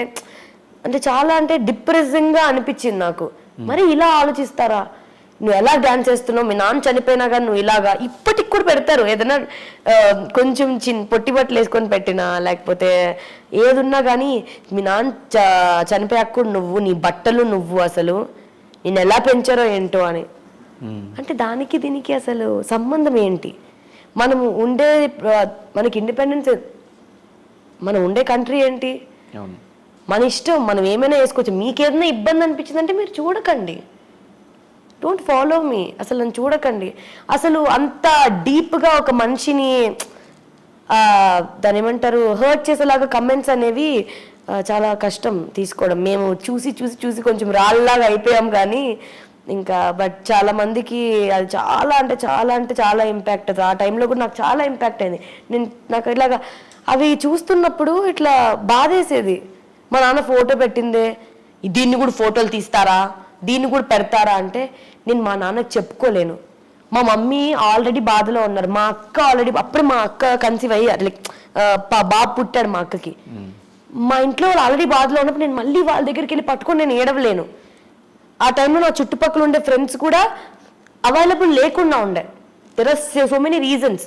అంటే డిప్రెసింగ్గా అనిపించింది నాకు. మరి ఇలా ఆలోచిస్తారా? నువ్వు ఎలా డ్యాన్స్ చేస్తున్నావు, మీ నాన్న చనిపోయినా కానీ నువ్వు ఇలాగా, ఇప్పటికి కూడా పెడతారు. ఏదైనా కొంచెం పొట్టి బట్టలు వేసుకొని పెట్టినా, లేకపోతే ఏదున్నా కానీ మీ నాన్న చనిపోయాక కూడా నువ్వు, నీ బట్టలు నువ్వు, అసలు నేను ఎలా పెంచారో ఏంటో అని. అంటే దానికి దీనికి అసలు సంబంధం ఏంటి? మనము ఉండే మనకి ఇండిపెండెన్స్, మనం ఉండే కంట్రీ ఏంటి, మన ఇష్టం, మనం ఏమైనా వేసుకోవచ్చు. మీకేదైనా ఇబ్బంది అనిపించిందంటే మీరు చూడకండి, డోంట్ ఫాలో మీ, అసలు నన్ను చూడకండి. అసలు అంత డీప్గా ఒక మనిషిని దాని ఏమంటారు హర్ట్ చేసేలాగా కమెంట్స్ అనేవి చాలా కష్టం తీసుకోవడం. మేము చూసి చూసి చూసి కొంచెం రాళ్ళలాగా అయిపోయాం కానీ ఇంకా, బట్ చాలా మందికి అది చాలా ఇంపాక్ట్. ఆ టైంలో కూడా నాకు చాలా ఇంపాక్ట్ అయింది. నాకు ఇట్లాగా అవి చూస్తున్నప్పుడు ఇట్లా బాధేసేది. మా నాన్న ఫోటో పెట్టిందే, దీన్ని కూడా ఫోటోలు తీస్తారా, దీన్ని కూడా పెడతారా అంటే నేను మా నాన్నకి చెప్పుకోలేను. మా మమ్మీ ఆల్రెడీ బాధలో ఉన్నారు, మా అక్క ఆల్రెడీ అప్పుడు మా అక్క కన్సీవ్ అయ్యి లైక్ బాబు పుట్టాడు మా అక్కకి. మా ఇంట్లో వాళ్ళు ఆల్రెడీ బాధలో ఉన్నప్పుడు నేను మళ్ళీ వాళ్ళ దగ్గరికి వెళ్ళి పట్టుకొని నేను ఏడవలేను. ఆ టైంలో నా చుట్టుపక్కల ఉండే ఫ్రెండ్స్ కూడా అవైలబుల్ లేకుండా ఉండే. There are so many reasons,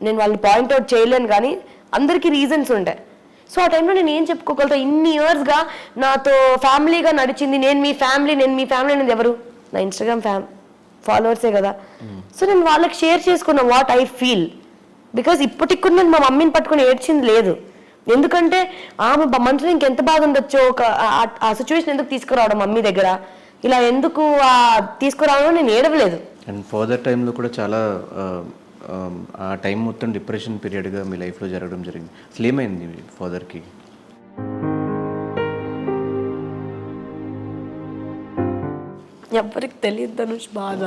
నేను వాళ్ళని పాయింట్అవుట్ చేయలేను కానీ అందరికీ రీజన్స్ ఉండే. సో ఆ టైంలో నేను ఏం చెప్పుకోగలుగుతా? ఇన్ని ఇయర్స్గా నాతో ఫ్యామిలీగా నడిచింది నేను మీ ఫ్యామిలీ అనేది ఎవరు? నా ఇన్స్టాగ్రామ్ ఫాలోవర్సే కదా. సో నేను వాళ్ళకి షేర్ చేసుకున్నా వాట్ ఐ ఫీల్. బికాస్ ఇప్పటికి కూడా నేను మా మమ్మీని పట్టుకుని ఏడ్చింది లేదు. ఎందుకంటే ఆమె మనసులో ఇంకెంత బాధ ఉండొచ్చో, ఆ సిచ్యువేషన్ ఎందుకు తీసుకురావడం మమ్మీ దగ్గర, ఇలా ఎందుకు తీసుకురావడం నేను ఏడవలేదు. అండ్ ఫర్దర్ టైంలో కూడా చాలా ఆ టైం మొత్తం డిప్రెషన్ పీరియడ్గా మీ లైఫ్లో జరగడం జరిగింది. అసలు ఏమైంది మీ ఫాదర్కి? ఎవరికి తెలియదు ధనుష్ బాధ.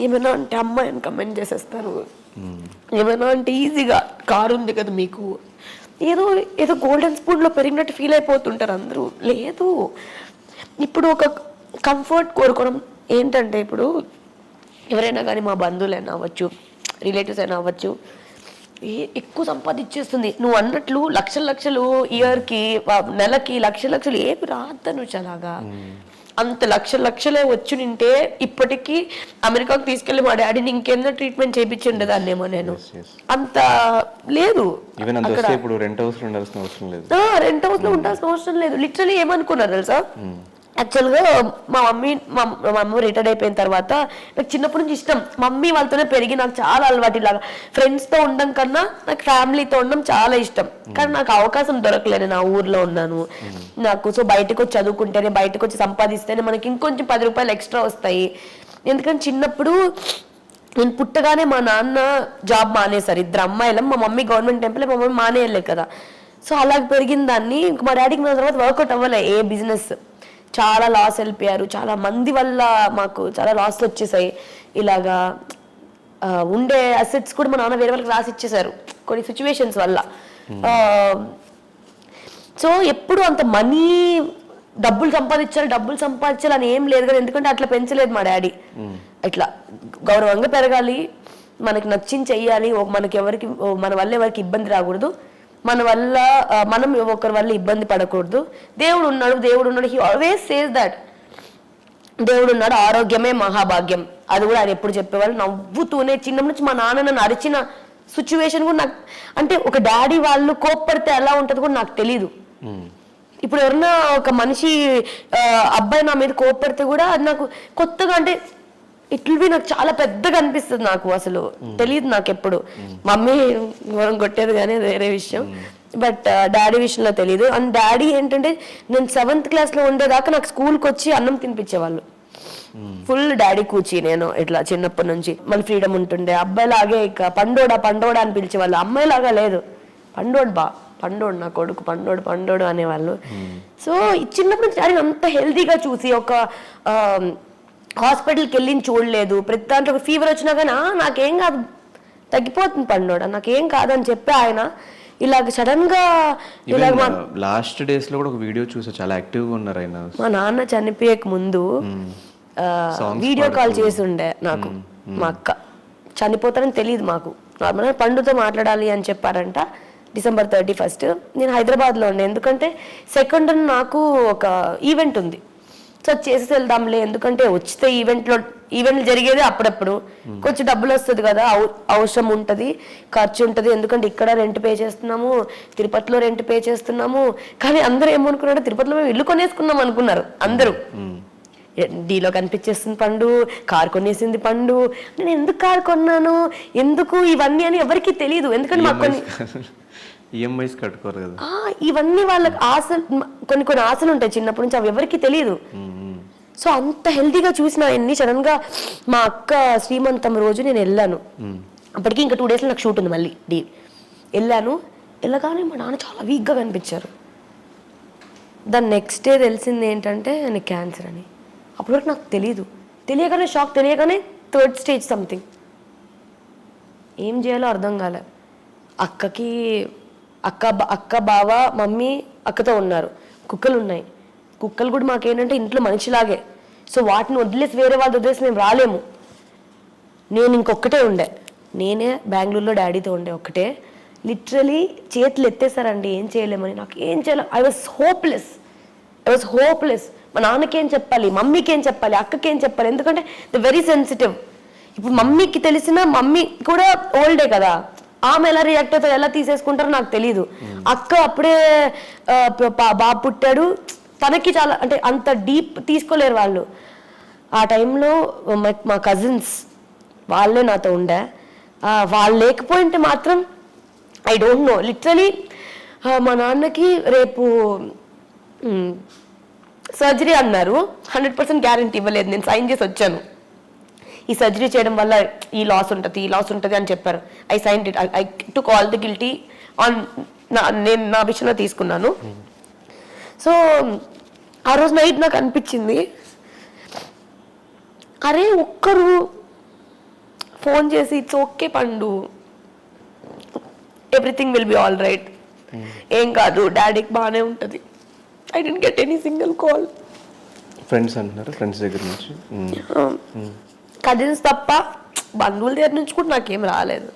ఏమైనా అంటే అమ్మాయిని కమెంట్ చేసేస్తారు, ఏమైనా అంటే ఈజీగా కారు ఉంది కదా మీకు, ఏదో గోల్డెన్ స్పూన్లో పెరిగినట్టు ఫీల్ అయిపోతుంటారు అందరూ. లేదు, ఇప్పుడు ఒక కంఫర్ట్ కోరుకోవడం ఏంటంటే, ఇప్పుడు ఎవరైనా కానీ మా బంధువులైనా అవ్వచ్చు, రిలేటివ్స్ అయినా అవ్వచ్చు, ఎక్కువ సంపాదించేస్తుంది నువ్వు అన్నట్లు లక్షలు ఇయర్కి నెలకి లక్షలు ఏమి రాద్దను అలాగా. అంత లక్షలే వచ్చి నింటే ఇప్పటికీ అమెరికాకు తీసుకెళ్ళి మా డాడీని ఇంకేందో ట్రీట్మెంట్ చేయించుండేదాన్నేమో నేను. అంత లేదు, రెంట్ హౌస్ లో ఉండాల్సిన అవసరం లేదు. లిటరలీ ఏమనుకున్నారు తెలుసా, యాక్చువల్గా మా మమ్మీ రిటైర్డ్ అయిపోయిన తర్వాత నాకు చిన్నప్పటి నుంచి ఇష్టం, మమ్మీ వాళ్ళతోనే పెరిగి నాకు చాలా అలవాటు. ఇలాగా ఫ్రెండ్స్తో ఉండడం కన్నా నాకు ఫ్యామిలీతో ఉండడం చాలా ఇష్టం. కానీ నాకు అవకాశం దొరకలేదు, నా ఊర్లో ఉన్నాను నాకు. సో బయటకు వచ్చి చదువుకుంటేనే, బయటకు వచ్చి సంపాదిస్తేనే మనకి ఇంకొంచెం 10 రూపాయలు ఎక్స్ట్రా వస్తాయి. ఎందుకంటే చిన్నప్పుడు నేను పుట్టగానే మా నాన్న జాబ్ మానేశారు, 2 అమ్మాయిలం. మా మమ్మీ గవర్నమెంట్ ఎంప్లాయ్, మా మమ్మీ మానేయలేదు కదా. సో అలాగ పెరిగిన దాన్ని ఇంకా మా డాడీకి నా తర్వాత వర్కౌట్ అవ్వలే ఏ బిజినెస్. చాలా లాస్ వెళ్ళిపోయారు, చాలా మంది వల్ల మాకు చాలా లాస్లు వచ్చేసాయి. ఇలాగా ఉండే అసెట్స్ కూడా మా నాన్న వేరే వాళ్ళకి రాసి ఇచ్చేసారు కొన్ని సిచ్యువేషన్స్ వల్ల. సో ఎప్పుడు అంత మనీ డబ్బులు సంపాదించాలి అని ఏం లేదు కదా, ఎందుకంటే అట్లా పెంచలేదు మా డాడీ. ఇట్లా గౌరవంగా పెరగాలి, మనకి నచ్చింది చెయ్యాలి, మన వల్ల ఎవరికి ఇబ్బంది రాకూడదు, మన వల్ల మనం ఒకరి వల్ల ఇబ్బంది పడకూడదు. దేవుడు ఉన్నాడు, హీ ఆల్వేస్ సేస్ దట్. దేవుడు ఉన్నాడు, ఆరోగ్యమే మహాభాగ్యం. అది కూడా ఆయన ఎప్పుడు చెప్పేవాళ్ళు నవ్వుతూనే. చిన్నప్పటి నుంచి మా నాన్న నన్ను అరిచిన సిచ్యువేషన్ కూడా నాకు, అంటే ఒక డాడీ వాళ్ళు కోప్పడితే ఎలా ఉంటుంది కూడా నాకు తెలీదు. ఇప్పుడు ఎవరన్నా ఒక మనిషి అబ్బాయి నా మీద కోప్పడితే కూడా అది నాకు కొత్తగా, అంటే ఇట్లవి నాకు చాలా పెద్దగా అనిపిస్తుంది. నాకు అసలు తెలియదు నాకు ఎప్పుడు. మమ్మీ ఘోరం కొట్టేది కానీ వేరే విషయం, బట్ డాడీ విషయంలో తెలియదు. అండ్ డాడీ ఏంటంటే నేను 7th క్లాస్లో ఉండేదాకా నాకు స్కూల్కి వచ్చి అన్నం తినిపించేవాళ్ళు. ఫుల్ డాడీ కూచి నేను ఇట్లా చిన్నప్పటి నుంచి. మళ్ళీ ఫ్రీడమ్ ఉంటుండే. అబ్బాయిలాగే ఇక పండోడా అని పిలిచేవాళ్ళు, అమ్మాయిలాగా లేదు. పండోడు నా కొడుకు, పండోడు అనేవాళ్ళు. సో చిన్నప్పటి నుంచి డాడీ అంత హెల్తీగా చూసి, ఒక హాస్పిటల్కి వెళ్ళి చూడలేదు, ప్రతి దాంట్లో ఒక ఫీవర్ వచ్చినా కానీ నాకేం కాదు తగ్గిపోతుంది పండోడ, నాకేం కాదని చెప్పి ఆయన ఇలాగ సడన్ గా ఇలాగ లాస్ట్ డేస్ లో కూడా ఒక వీడియో చూసా, చాలా యాక్టివ్ గా ఉన్నారు ఆయన. మా నాన్న చనిపోయేక ముందు వీడియో కాల్ చేసి ఉండే నాకు మా అక్క. చనిపోతారని తెలియదు మాకు, నార్మల్గా పండుతో మాట్లాడాలి అని చెప్పారంట. December 31st నేను హైదరాబాద్లో ఉండే, ఎందుకంటే సెకండ్ నాకు ఒక ఈవెంట్ ఉంది, సో చేసి వెళ్దాంలే, ఎందుకంటే వచ్చితే ఈవెంట్లు జరిగేది అప్పుడప్పుడు, కొంచెం డబ్బులు వస్తుంది కదా, అవసరం ఉంటుంది, ఖర్చు ఉంటుంది. ఎందుకంటే ఇక్కడ రెంట్ పే చేస్తున్నాము, తిరుపతిలో రెంట్ పే చేస్తున్నాము. కానీ అందరూ ఏమనుకున్నారో తిరుపతిలో మేము ఇల్లు కొనేసుకున్నాం అనుకున్నారు అందరూ. డీలో కనిపించేస్తుంది పండు, కార్ కొనేసింది పండు. నేను ఎందుకు కార్ కొన్నాను, ఎందుకు ఇవన్నీ అని ఎవరికి తెలియదు, ఎందుకంటే మాకు ఈఎంఐస్ కట్టుకోరు కదా. ఇవన్నీ వాళ్ళకి ఆశలు, కొన్ని ఆశలు ఉంటాయి చిన్నప్పటి నుంచి, అవి ఎవరికి తెలియదు. సో అంత హెల్తీగా చూసిన ఆయన్ని సడన్ గా మా అక్క శ్రీమంతం రోజు నేను వెళ్ళాను. అప్పటికి ఇంకా 2 days నాకు షూట్ ఉంది మళ్ళీ వెళ్ళాను. వెళ్ళగానే మా నాన్న చాలా వీక్గా కనిపించారు. దాని నెక్స్ట్ డే తెలిసింది ఏంటంటే ఆయనకి క్యాన్సర్ అని. అప్పటి వరకు నాకు తెలియగానే షాక్, తెలియగానే 3rd stage సంథింగ్. ఏం చేయాలో అర్థం కాలే. అక్క బావ మమ్మీ అక్కతో ఉన్నారు, కుక్కలు ఉన్నాయి. కుక్కలు కూడా మాకేంటంటే ఇంట్లో మనిషిలాగే, సో వాటిని వదిలేసి వేరే వాళ్ళు వదిలేసి మేము రాలేము. నేను ఇంకొక్కటే ఉండే, నేనే బెంగళూరులో డాడీతో ఉండే ఒక్కటే. లిటరలీ చేతులు ఎత్తేసారండి, ఏం చేయలేమని. నాకు ఏం చేయాలి, ఐ వాజ్ హోప్లెస్. మా నాన్నకేం చెప్పాలి, మమ్మీకేం చెప్పాలి, అక్కకేం చెప్పాలి, ఎందుకంటే ద వెరీ సెన్సిటివ్. ఇప్పుడు మమ్మీకి తెలిసిన, మమ్మీ కూడా ఓల్డే కదా, ఆమె ఎలా రియాక్ట్ అవుతారో, ఎలా తీసేసుకుంటారో నాకు తెలీదు. అక్క అప్పుడే బాబు పుట్టాడు, తనకి చాలా అంటే అంత డీప్ తీసుకోలేరు వాళ్ళు. ఆ టైంలో మా కజిన్స్ వాళ్ళే నాతో ఉండే. వాళ్ళు లేకపోయింటే మాత్రం ఐ డోంట్ నో. లిటరలీ మా నాన్నకి రేపు సర్జరీ అన్నారు, 100% గ్యారంటీ ఇవ్వలేదు. నేను సైన్ చేసి వచ్చాను, ఈ సర్జరీ చేయడం వల్ల ఈ లాస్ ఉంటుంది అని చెప్పారు. I sign it, I took all the guilty on, నేను నా విషయంలో తీసుకున్నాను. సో ఆ రోజు నైట్ నాకు అనిపించింది, అరే ఒక్కరు ఫోన్ చేసి ఇట్స్ ఓకే పండు, everything will be all right, ఏం కాదు, డాడీకి బాగానే ఉంటుంది. I didn't get any single call. Friends అంటున్నారు, ఫ్రెండ్స్ దగ్గర నుంచి, కజిన్స్ తప్ప బంధువుల దగ్గర నుంచి కూడా నాకేం రాలేదు.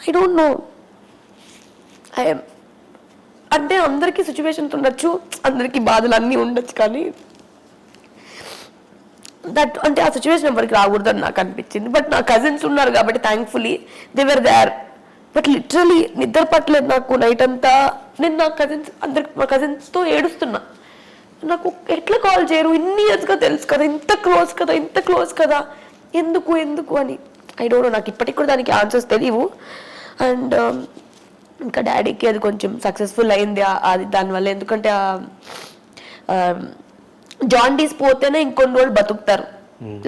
I don't no. అంటే అందరికీ సిచ్యువేషన్స్ ఉండొచ్చు, అందరికీ బాధలు అన్నీ ఉండొచ్చు, కానీ అంటే ఆ సిచ్యువేషన్ ఎవరికి రాకూడదని నాకు అనిపించింది. బట్ నా కజిన్స్ ఉన్నారు కాబట్టి thankfully they were there. But literally నిద్ర పట్టలేదు నాకు నైట్ అంతా. నేను మా కజిన్స్తో ఏడుస్తున్నా, నాకు ఎట్లా కాల్ చేయరు, ఇన్ని ఇయర్స్గా తెలుసు కదా, ఇంత క్లోజ్ కదా, ఎందుకు అని. ఐ డోంట్ నో, నాకు ఇప్పటికి కూడా దానికి ఆన్సర్స్ తెలియవు. అండ్ ఇంకా డాడీకి అది కొంచెం సక్సెస్ఫుల్ అయింది అది దానివల్ల. ఎందుకంటే జాండీస్ పోతేనే ఇంకొన్ని రోజులు బతుకుతారు,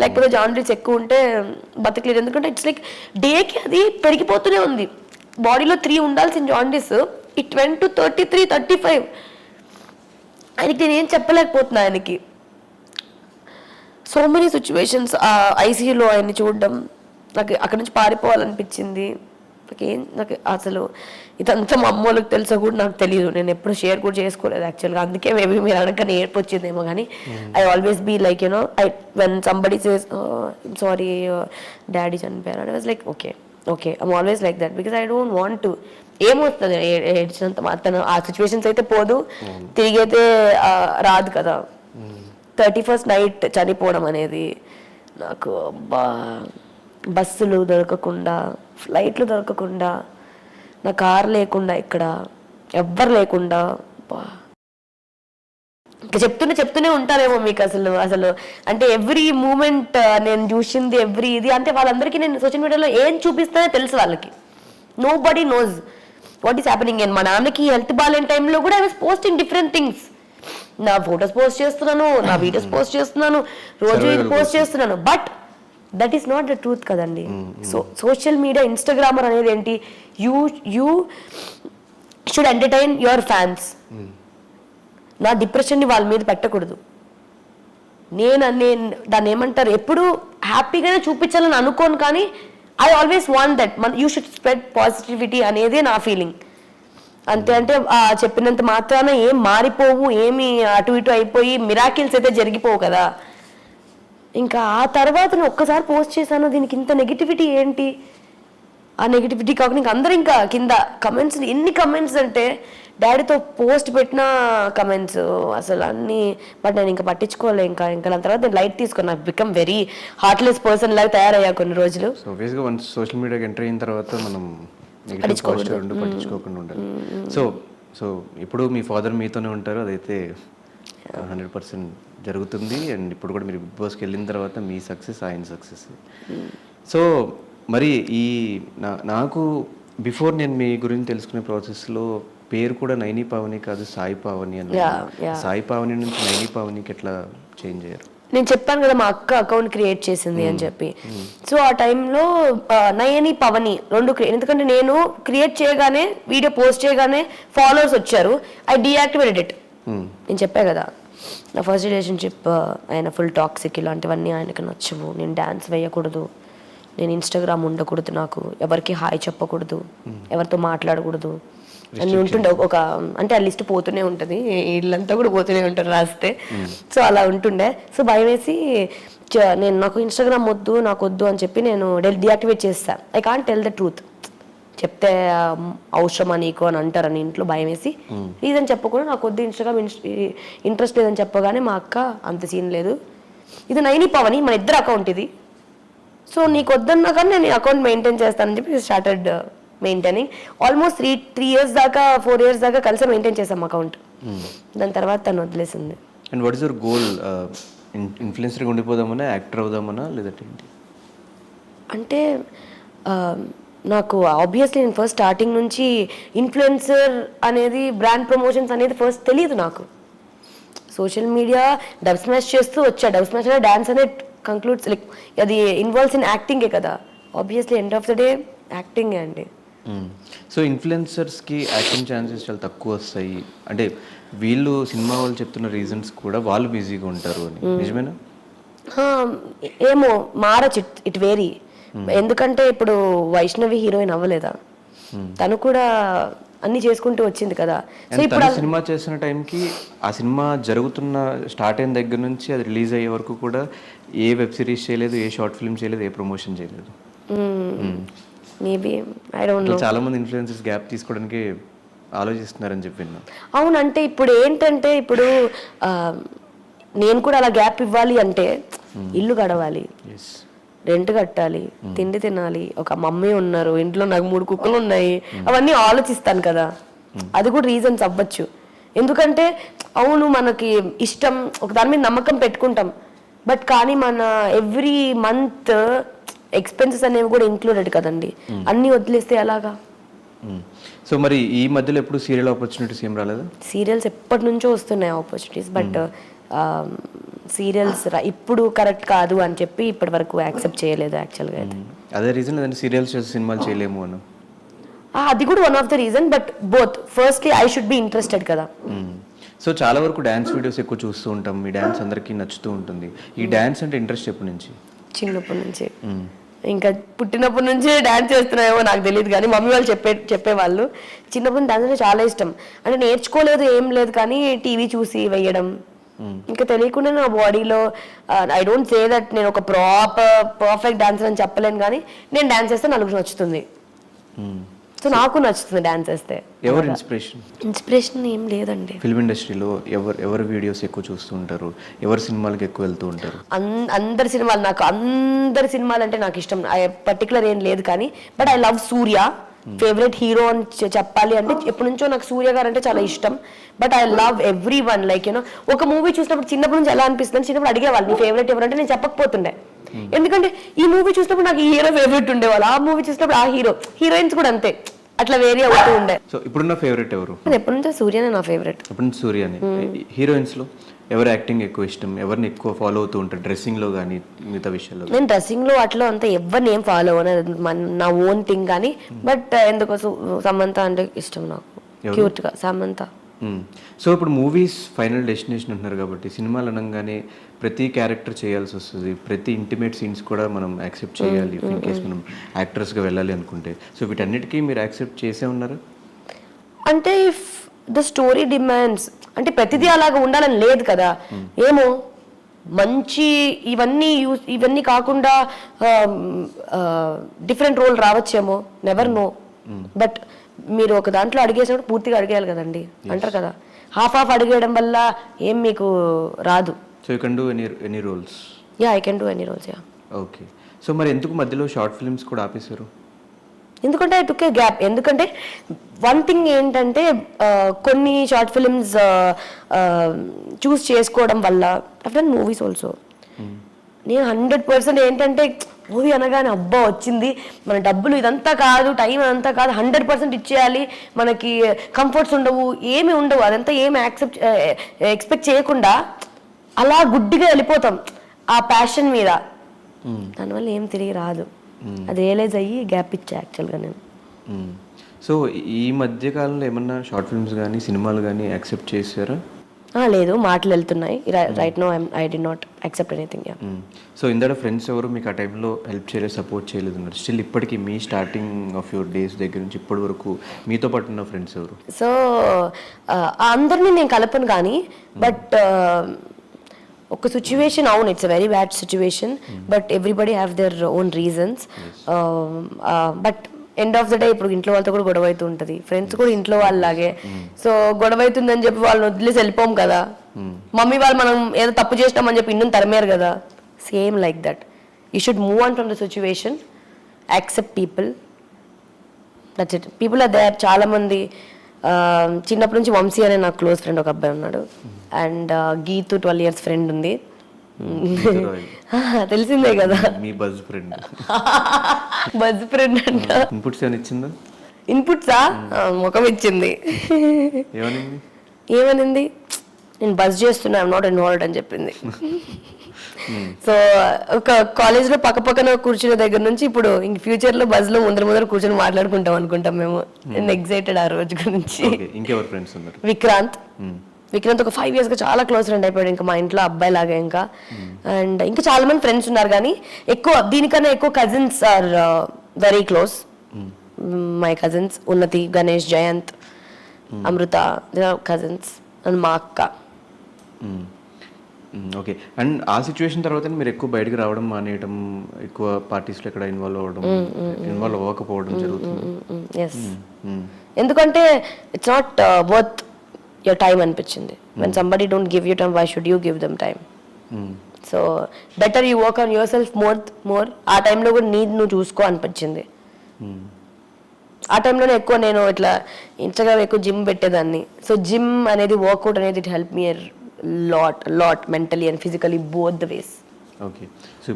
లేకపోతే జాండీస్ ఎక్కువ ఉంటే బతకలేదు. ఎందుకంటే ఇట్స్ లైక్ డేకి అది పెరిగిపోతూనే ఉంది. బాడీలో 3 ఉండాల్సిన జాండీస్ ఇట్ went to 33, 35. ఆయనకి నేను ఏం చెప్పలేకపోతున్నా. ఆయనకి సో మెనీ సిచ్యువేషన్స్. ఐసీయూలో ఆయన్ని చూడడం, నాకు అక్కడి నుంచి పారిపోవాలనిపించింది. నాకు అసలు ఇదంతా మా అమ్మోళ్ళకి తెలుసా కూడా నాకు తెలియదు, నేను ఎప్పుడు షేర్ కూడా చేసుకోలేదు యాక్చువల్గా. అందుకే మేబీ మీరు అనగానే ఏర్పు వచ్చిందేమో. కానీ I always be like you know, when somebody says sorry daddy చనిపోయారు, I was like okay I'm always like that, because I don't want to. ఏమొస్తుంది ఏడ్చినంత మాత్రం, ఆ సిచ్యువేషన్స్ అయితే పోదు, తిరిగి అయితే రాదు కదా. 31st నైట్ చనిపోవడం అనేది నాకు బస్సులు దొరకకుండా, ఫ్లైట్లు దొరకకుండా, నా కార్ లేకుండా, ఇక్కడ ఎవ్వరు లేకుండా, ఇంకా చెప్తూనే ఉంటారేమో మీకు. అసలు అంటే ఎవ్రీ మూమెంట్ నేను చూసింది, ఎవ్రీ ఇది అంటే వాళ్ళందరికీ నేను సోషల్ మీడియాలో ఏం చూపిస్తానో తెలుసు వాళ్ళకి. Nobody knows what is happening. మా నాన్నకి హెల్త్ బాగాలేని టైంలో కూడా I was posting different things. నా ఫొటోస్ పోస్ట్ చేస్తున్నాను, నా వీడియోస్ పోస్ట్ చేస్తున్నాను, రోజు ఇది పోస్ట్ చేస్తున్నాను. But that is not the truth కదండి. సో సోషల్ మీడియా, ఇన్స్టాగ్రామర్ అనేది ఏంటి, you should entertain your fans. నా డిప్రెషన్ని వాళ్ళ మీద పెట్టకూడదు. నేను దాన్ని ఏమంటారు ఎప్పుడు హ్యాపీగానే చూపించాలని అనుకోను, కానీ I always want that you should spread positivity అనేది నా ఫీలింగ్. అంతే. అంటే చెప్పినంత మాత్రాన ఏం మారిపోవు, ఏమి అటు ఇటు అయిపోయి మిరాకిల్స్ అయితే జరిగిపోవు కదా. ఇంకా ఆ తర్వాత నేను ఒక్కసారి పోస్ట్ చేశాను, దీనికి ఇంత నెగిటివిటీ ఏంటి, ఆ నెగిటివిటీ కాకుండా ఇంకా అందరూ ఇంకా కింద కమెంట్స్, ఎన్ని కమెంట్స్ అంటే డాడీతో పోస్ట్ పెట్టిన కమెంట్స్ అసలు అన్నీ. బట్ నేను ఇంకా పట్టించుకోలే, ఇంకా దాని తర్వాత నేను లైట్ తీసుకున్నా. బికమ్ వెరీ హార్ట్లెస్ పర్సన్ లాగా తయారయ్యా కొన్ని రోజులు. సో ఆబ్వియస్గా వన్స్ సోషల్ మీడియాకి ఎంటర్ అయిన తర్వాత మనం పట్టించుకోకుండా ఉండాలి. సో ఇప్పుడు మీ ఫాదర్ మీతోనే ఉంటారు, అదైతే 100% జరుగుతుంది. అండ్ ఇప్పుడు కూడా మీరు బిగ్ బాస్కి వెళ్ళిన తర్వాత మీ సక్సెస్ ఆయన సక్సెస్. సో మరి ఈ నాకు బిఫోర్ నేను మీ గురించి తెలుసుకునే ప్రాసెస్లో పేరు కూడా నైని పావని కాదు సాయి పావని అని. సాయి పావని నుంచి నైని పావనికి ఎట్లా చేంజ్ అయ్యారు? నేను చెప్పాను కదా మా అక్క అకౌంట్ క్రియేట్ చేసింది అని చెప్పి. సో ఆ టైంలో నయని పవని రెండు ఎందుకంటే నేను క్రియేట్ చేయగానే వీడియో పోస్ట్ చేయగానే ఫాలోవర్స్ వచ్చారు. I deactivated it. నేను చెప్పా కదా నా ఫస్ట్ రిలేషన్షిప్ ఆయన ఫుల్ టాక్సిక్, ఇలాంటివన్నీ ఆయనకు నచ్చవు. నేను డ్యాన్స్ వేయకూడదు, నేను ఇన్స్టాగ్రామ్ ఉండకూడదు, నాకు ఎవరికి హాయ్ చెప్పకూడదు, ఎవరితో మాట్లాడకూడదు అన్నీ ఉంటుండే. ఒక అంటే ఆ లిస్ట్ పోతూనే ఉంటుంది, ఇళ్ళంతా కూడా పోతూనే ఉంటారు రాస్తే. సో అలా ఉంటుండే. సో భయం వేసి నేను నాకు ఇన్స్టాగ్రామ్ వద్దు, నాకు వద్దు అని చెప్పి నేను డియాక్టివేట్ చేస్తాను. I can't tell the truth. చెప్తే అవసరమా నీకు అని అంటారని ఇంట్లో భయం వేసి రీజన్ చెప్పకుండా నాకు వద్దు ఇన్స్టాగ్రామ్ ఇంట్రెస్ట్ లేదని చెప్పగానే మా అక్క అంత సీన్ లేదు, ఇది నైని పవని మన ఇద్దరు అకౌంట్ ఇది, సో నీకు వద్దన్నా కానీ నేను అకౌంట్ మెయింటైన్ చేస్తానని చెప్పి స్టార్టెడ్ మెయింటైనింగ్. ఆల్మోస్ట్ 3 years దాకా 4 years దాకా కలిసి మెయింటైన్ చేసాం అకౌంట్. దాని తర్వాత తను వదిలేసింది. And what is your goal? ఇన్ఫ్లుయెన్సర్గా ఉండిపోదామన్నా, యాక్టర్ అవుదామన్నా, లేదంటే ఏంటి? అంటే నాకు ఆబ్వియస్లీ నేను ఫస్ట్ స్టార్టింగ్ నుంచి ఇన్ఫ్లుయెన్సర్ అనేది, బ్రాండ్ ప్రమోషన్స్ అనేది ఫస్ట్ తెలియదు నాకు. సోషల్ మీడియా డబ్ స్మాష్ చేస్తూ వచ్చా. డబ్ స్మాష్ అనేది డాన్స్ అనేది కంక్లూడ్స్ లైక్ అది ఇన్వాల్వ్స్ ఇన్ యాక్టింగే కదా. Obviously end of the day యాక్టింగే అండి. సో ఇన్ఫ్లుయెన్సర్స్కి యాక్టింగ్ ఛాన్సెస్ చాలా తక్కువ వస్తాయి అంటే వీళ్ళు సినిమా వాళ్ళు చెప్తున్న రీజన్స్ కూడా వాళ్ళు బిజీగా ఉంటారు అని, నిజమేనా? ఏమో మారచ్చు, ఇట్ వేరీ. ఎందుకంటే ఇప్పుడు వైష్ణవి హీరోయిన్ అవ్వలేదా, తను కూడా అన్ని చేసుకుంటూ వచ్చింది కదా. సో ఇప్పుడు సినిమా చేసిన టైంకి ఆ సినిమా జరుగుతున్న స్టార్ట్ అయిన దగ్గర నుంచి అది రిలీజ్ అయ్యే వరకు కూడా ఏ వెబ్ సిరీస్ చేయలేదు, ఏ షార్ట్ ఫిల్మ్ చేయలేదు, ఏ ప్రమోషన్ చేయలేదు. Maybe I don't no. చాలా మంది ఇన్ఫ్లుయెన్సర్స్ గ్యాప్ తీసుకోవడానికి ఆలోచిస్తున్నారని చెప్పిన. అవునంటే ఇప్పుడు ఏంటంటే ఇప్పుడు నేను కూడా అలా గ్యాప్ ఇవ్వాలి అంటే ఇల్లు గడవాలి, రెంట్ కట్టాలి, తిండి తినాలి, ఒక మమ్మీ ఉన్నారు ఇంట్లో, నాకు 3 కుక్కలు ఉన్నాయి, అవన్నీ ఆలోచిస్తాను కదా. అది కూడా రీజన్స్ అవ్వచ్చు. ఎందుకంటే అవును మనకి ఇష్టం, ఒక దాని మీద నమ్మకం పెట్టుకుంటాం, బట్ కానీ మన ఎవ్రీ మంత్ ఎక్స్పెన్సెస్ అనేవి కూడా ఇంక్లూడెడ్ కదండి. అన్నీ వదిలేస్తే ఎలాగా? సో మరి ఈ మధ్యలో ఎప్పుడు సీరియల్ ఆపర్చునిటీస్ ఏం రాలేదా? సీరియల్స్ ఎప్పటి నుంచో వస్తున్నాయి ఆపర్చునిటీస్, బట్ సీరియల్స్ ఇప్పుడు కరెక్ట్ కాదు అని చెప్పి ఇప్పటి వరకు యాక్సెప్ట్ చేయలేదు యాక్చువల్గా అయితే. అదే రీజన్ లేదంటే సీరియల్స్ సినిమాలు చేయలేము అని? అది కూడా one of the reason, but both. Firstly I should be interested కదా. సో చాలా వరకు డ్యాన్స్ వీడియోస్ ఎక్కువ చూస్తూ ఉంటాం, మీ డ్యాన్స్ అందరికీ నచ్చుతూ ఉంటుంది. ఈ డ్యాన్స్ అంటే ఇంట్రెస్ట్ ఎప్పటి నుంచి? చిన్నప్పటి నుంచి. ఇంకా పుట్టినప్పటి నుంచి డాన్స్ చేస్తున్నాయేమో నాకు తెలియదు, కానీ మమ్మీ వాళ్ళు చెప్పేవాళ్ళు చిన్నప్పటి డాన్స్ అంటే చాలా ఇష్టం. అంటే నేర్చుకోలేదు ఏం లేదు, కానీ టీవీ చూసి వేయడం, ఇంకా తెలియకుండా నా బాడీలో ఐ డోంట్ సే దట్ నేను ఒక పర్ఫెక్ట్ డాన్సర్ అని చెప్పలేను, కానీ నేను డాన్స్ చేస్తే నలుగురు నచ్చుతుంది. సో నాకు నచ్చుతుంది డాన్స్ చేస్తే. ఎవరు ఇన్స్పిరేషన్ ఏం లేదండి. ఫిల్మ్ ఇండస్ట్రీలో ఎవరు వీడియోస్ ఎక్కువ చూస్తూ ఉంటారు, ఎవరు సినిమాలకు ఎక్కువ వెళ్తూ ఉంటారు? అందరి సినిమాలు అంటే నాకు ఇష్టం, పర్టికులర్ ఏం లేదు, కానీ but I love Surya. Favourite hero అని చెప్పాలి అంటే ఎప్పటి నుంచో నాకు సూర్య గారు అంటే చాలా ఇష్టం. But I love every one. Like you know ఒక మూవీ చూసినప్పుడు చిన్నప్పటి నుంచి ఎలా అనిపిస్తుంది, చిన్నప్పుడు అడిగేవాళ్ళు నీ ఫేవరెట్ ఎవరంటే నేను చెప్పకపోతుండే. ఎందుకంటే ఈ మూవీ చూసినప్పుడు నాకు ఈ హీరో ఫేవరెట్ ఉండేవాళ్ళు, ఆ మూవీ చూసినప్పుడు ఆ హీరోయిన్స్ కూడా అంతే, అట్లా వేరే అవుతూ ఉండే. సో ఇప్పుడున్న ఫేవరెట్ ఎవరు? ఎప్పటి నుంచో సూర్యనే నా ఫేవరెట్. ఎప్పటి నుంచి సూర్యనే. హీరోయిన్స్ లో ఎవరు యాక్టింగ్ ఎక్కువ ఇష్టం, ఎవరిని ఎక్కువ ఫాలో అవుతూ ఉంటారు డ్రెస్సింగ్ లో కానీ మిగతా విషయాల్లో? నేను డ్రెస్సింగ్ లో అట్లా అంతా ఎవరిని ఏం ఫాలో అవ్వను, నా ఓన్ థింగ్. కానీ బట్ ఎందుకో సమంత అంటే ఇష్టం నాకు, క్యూట్ గా. సమంత సో ఇప్పుడు మూవీస్ ఫైనల్ డెస్టినేషన్ అంటున్నారు కాబట్టి సినిమాలు అనగానే ప్రతి క్యారెక్టర్ చేయాల్సి వస్తుంది, ప్రతి ఇంటిమేట్ సీన్స్ కూడా మనం యాక్సెప్ట్ చేయాలి ఇన్ కేస్ మనం యాక్టర్స్గా వెళ్ళాలి అనుకుంటే. సో వీటన్నిటికీ మీరు యాక్సెప్ట్ చేసే ఉన్నారు? అంటే ఇఫ్ ద స్టోరీ డిమాండ్స్, అంటే ప్రతిదీ అలాగా ఉండాలని లేదు కదా. ఏమో మంచి ఇవన్నీ కాకుండా డిఫరెంట్ రోల్ రావచ్చేమో, నెవర్ నో. బట్ మీరు ఒక దాంట్లో అడిగేసినప్పుడు పూర్తిగా అడిగేయాలి కదండి, అంటారు కదా. హాఫ్ అడిగేయడం వల్ల ఏం మీకు రాదు. So you can do any roles? Yeah, I can do any roles. Yeah. Okay. So మరి ఎందుకు మధ్యలో షార్ట్ ఫిల్మ్స్ కూడా ఆపేశారు? ఎందుకంటే ఐ టుక్ ఏ గ్యాప్. ఎందుకంటే వన్ థింగ్ ఏంటంటే కొన్ని షార్ట్ ఫిల్మ్స్ చూస్ చేసుకోవడం వల్ల ఐ డన్ మూవీస్ ఆల్సో. నేను 100% ఏంటంటే మూవీ అనగానే అబ్బా వచ్చింది, మన డబ్బులు ఇదంతా కాదు, టైం అదంతా కాదు, 100% ఇచ్చేయాలి, మనకి కంఫర్ట్స్ ఉండవు, ఏమి ఉండవు, అదంతా ఏమి ఎక్స్పెక్ట్ చేయకుండా అలా గుడ్డిగా వెళ్ళిపోతాం ఆ ప్యాషన్ మీద. దానివల్ల ఏం తిరిగి రాదు. అది రియలైజ్ అయ్యి గ్యాప్ ఇచ్చా యాక్చువల్గా నేను. సో ఈ మధ్య కాలంలో ఏమన్నా షార్ట్ ఫిల్మ్స్ కానీ సినిమాలు కానీ యాక్సెప్ట్ చేశారా? లేదు, మాటలు వెళ్తున్నాయి. Right no I did not accept anything. So ఇందర ఫ్రెండ్స్ ఎవరు మీకు ఆ టైంలో హెల్ప్ చేయలేదు, సపోర్ట్ చేయలేదు అన్నారు? స్టిల్ ఇప్పటికీ మీ స్టార్టింగ్ ఆఫ్ యువర్ డేస్ దగ్గర నుంచి ఇప్పటి వరకు మీతో పాటు ఉన్న ఫ్రెండ్స్ ఎవరు? సో అందరినీ నేను కలపను కానీ, బట్ ఒక సిచ్యువేషన్, అవును it's a very bad situation, but everybody have their own reasons. But end of the day ఇప్పుడు ఇంట్లో వాళ్ళతో కూడా గొడవ అవుతూ ఉంటుంది, ఫ్రెండ్స్ కూడా ఇంట్లో వాళ్ళలాగే. సో గొడవ అవుతుందని చెప్పి వాళ్ళని వదిలేసి వెళ్ళిపోం కదా. మమ్మీ వాళ్ళు మనం ఏదో తప్పు చేసినామని చెప్పి ఇన్ను తరిమారు కదా. Same like that, you should move on from the situation, accept people, that's it. People are there. చాలా మంది చిన్నప్పటి నుంచి వంశీ అనే నాకు క్లోజ్ ఫ్రెండ్ ఒక అబ్బాయి ఉన్నాడు, అండ్ గీతు 12 years ఫ్రెండ్ ఉంది. తెలిసిందే కదా, మీ బజ్ ఫ్రెండ్. బజ్ ఫ్రెండ్ అంట. ఇన్పుట్స్ ఏమైనా ఇచ్చిందా? ఇన్పుట్సా? ముఖం ఇచ్చింది. ఏమనింది? నేను బజ్ చేస్తున్నా, ఐఎమ్ నాట్ ఇన్వాల్వ్డ్ అని చెప్పింది. సో ఒక కాలేజ్లో పక్కన కూర్చున్న దగ్గర నుంచి ఇప్పుడు ఇంక ఫ్యూచర్లో బజ్లో ముందర కూర్చొని మాట్లాడుకుంటాం అనుకుంటాం మేము. నేను ఎక్సైటెడ్ ఆ రోజు గురించి. ఇంకెవరు ఫ్రెండ్స్ ఉన్నారు? విక్రాంత్ ఒక 5 years గా చాలా క్లోజ్ ఫ్రెండ్ అయిపోయాడు, ఇంకా మా ఇంట్లో అబ్బాయి లాగా ఇంకా. అండ్ ఇంకా చాలా మంది ఫ్రెండ్స్ ఉన్నారు, కానీ దీనికన్నా ఎక్కువ cousins are very close. My cousins Unnati, Ganesh, Jayant, Amrita, cousins, and మా అక్క. ఓకే. అండ్ ఆ సిచ్యువేషన్ తర్వాత మీరు ఎక్కువ బయటకు రావడం మానేయడం, ఎక్కువ పార్టీస్లో ఎక్కడ ఇన్వాల్వ్ అవ్వకపోవడం జరుగుతుంది? ఎందుకంటే it's not worth your time అనిపించింది. when somebody don't give you time, why should you give them time? So better you work on yourself more. ఆ టైంలో కూడా నువ్వు చూసుకో అనిపించింది. ఆ టైంలోనే ఎక్కువ నేను ఇట్లా ఇన్స్టాగ్రామ్ ఎక్కువ జిమ్ పెట్టేదాన్ని. సో జిమ్ అనేది, వర్కౌట్ అనేది, it help me lot mentally and physically, both the ways. Okay. So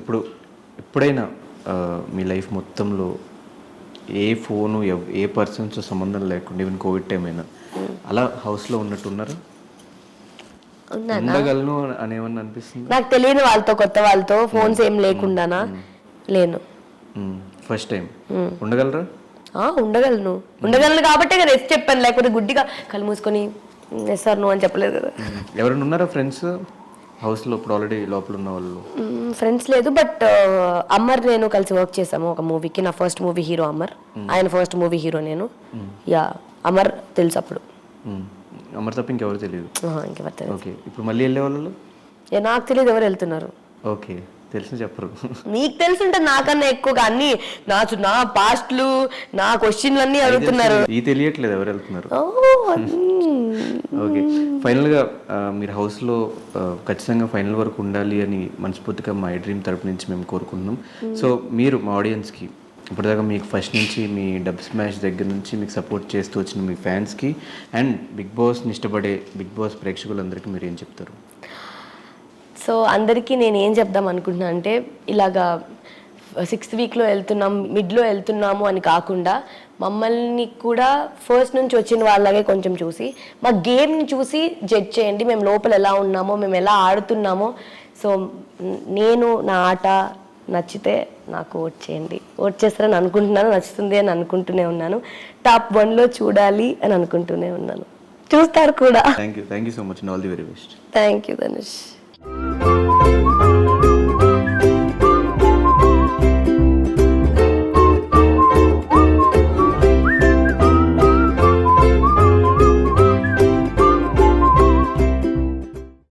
ఎప్పుడైనా మీ లైఫ్ మొత్తంలో ఏ ఫోను ఏ పర్సన్స్ సంబంధం లేకుండా, ఈవెన్ కోవిడ్ టైం అయినా అలా హౌస్లో ఉన్నట్టున్నారు? ఉండగలను అని ఏమన్నా అనిపిస్తుంది? నాకు తెలియని వాళ్ళతో, కొత్త వాళ్ళతో ఫోన్స్ ఏం లేకుండానా? లేను. ఫస్ట్ టైం ఉండగలరా? ఉండగలను కాబట్టి రెస్ట్ చెప్పాను, లేకపోతే గుడ్డిగా కళ్ళు మూసుకొని ఎస్ ఆర్ నో అని చెప్పలేదు కదా. ఎవరైనా ఉన్నారా ఫ్రెండ్స్ హౌస్లో ఇప్పుడు ఆల్రెడీ లోపల ఉన్న వాళ్ళు? ఫ్రెండ్స్ లేదు, బట్ అమర్ నేను కలిసి వర్క్ చేసాము ఒక మూవీకి. నా ఫస్ట్ మూవీ హీరో అమర్, ఆయన ఫస్ట్ మూవీ హీరో నేను. యా, అమర్ తెలుసు అప్పుడు. అమర్ తప్ప ఇంకెవరు తెలియదు? ఇంకెవరు తెలియదు. ఓకే. ఇప్పుడు మళ్ళీ వెళ్ళే వాళ్ళు? నాకు తెలియదు ఎవరు వెళ్తున్నారు. ఓకే. తెలిసి చెప్పరు. మీకు తెలుసుంటే నాకన్నా ఎక్కువగా అన్ని నా పాస్ట్లు, నా క్వశ్చన్లు అన్ని అడుగుతున్నారు. ఈ తెలియట్లేదు ఎవరు వెళ్తున్నారు. ఓకే. ఫైనల్గా మీరు హౌస్లో ఖచ్చితంగా ఫైనల్ వరకు ఉండాలి అని మనస్ఫూర్తిగా మా డ్రీమ్ తరపు నుంచి మేము కోరుకుంటున్నాం. సో మీరు మా ఆడియన్స్కి ఇప్పటిదాకా మీకు ఫస్ట్ నుంచి మీ డబ్ స్మాష్ దగ్గర నుంచి మీకు సపోర్ట్ చేస్తూ వచ్చిన మీ ఫ్యాన్స్కి అండ్ బిగ్ బాస్ని ఇష్టపడే బిగ్ బాస్ ప్రేక్షకులందరికీ మీరు ఏం చెప్తారు? సో అందరికీ నేను ఏం చెప్దాం అనుకుంటున్నా అంటే, ఇలాగా 6th weekలో వెళ్తున్నాం, మిడ్లో వెళ్తున్నాము అని కాకుండా మమ్మల్ని కూడా ఫస్ట్ నుంచి వచ్చిన వాళ్ళగే కొంచెం చూసి మా గేమ్ని చూసి జడ్జ్ చేయండి. మేము లోపల ఎలా ఉన్నామో, మేము ఎలా ఆడుతున్నామో. సో నేను నా ఆట నచ్చితే నాకు ఓట్ చేయండి. ఓట్ చేస్తారని అనుకుంటున్నాను, నచ్చుతుంది అని అనుకుంటూనే ఉన్నాను. టాప్ 1లో చూడాలి అని అనుకుంటూనే ఉన్నాను. చూస్తారు కూడా. Thank you so much and all the very best. Thank you Dhanush.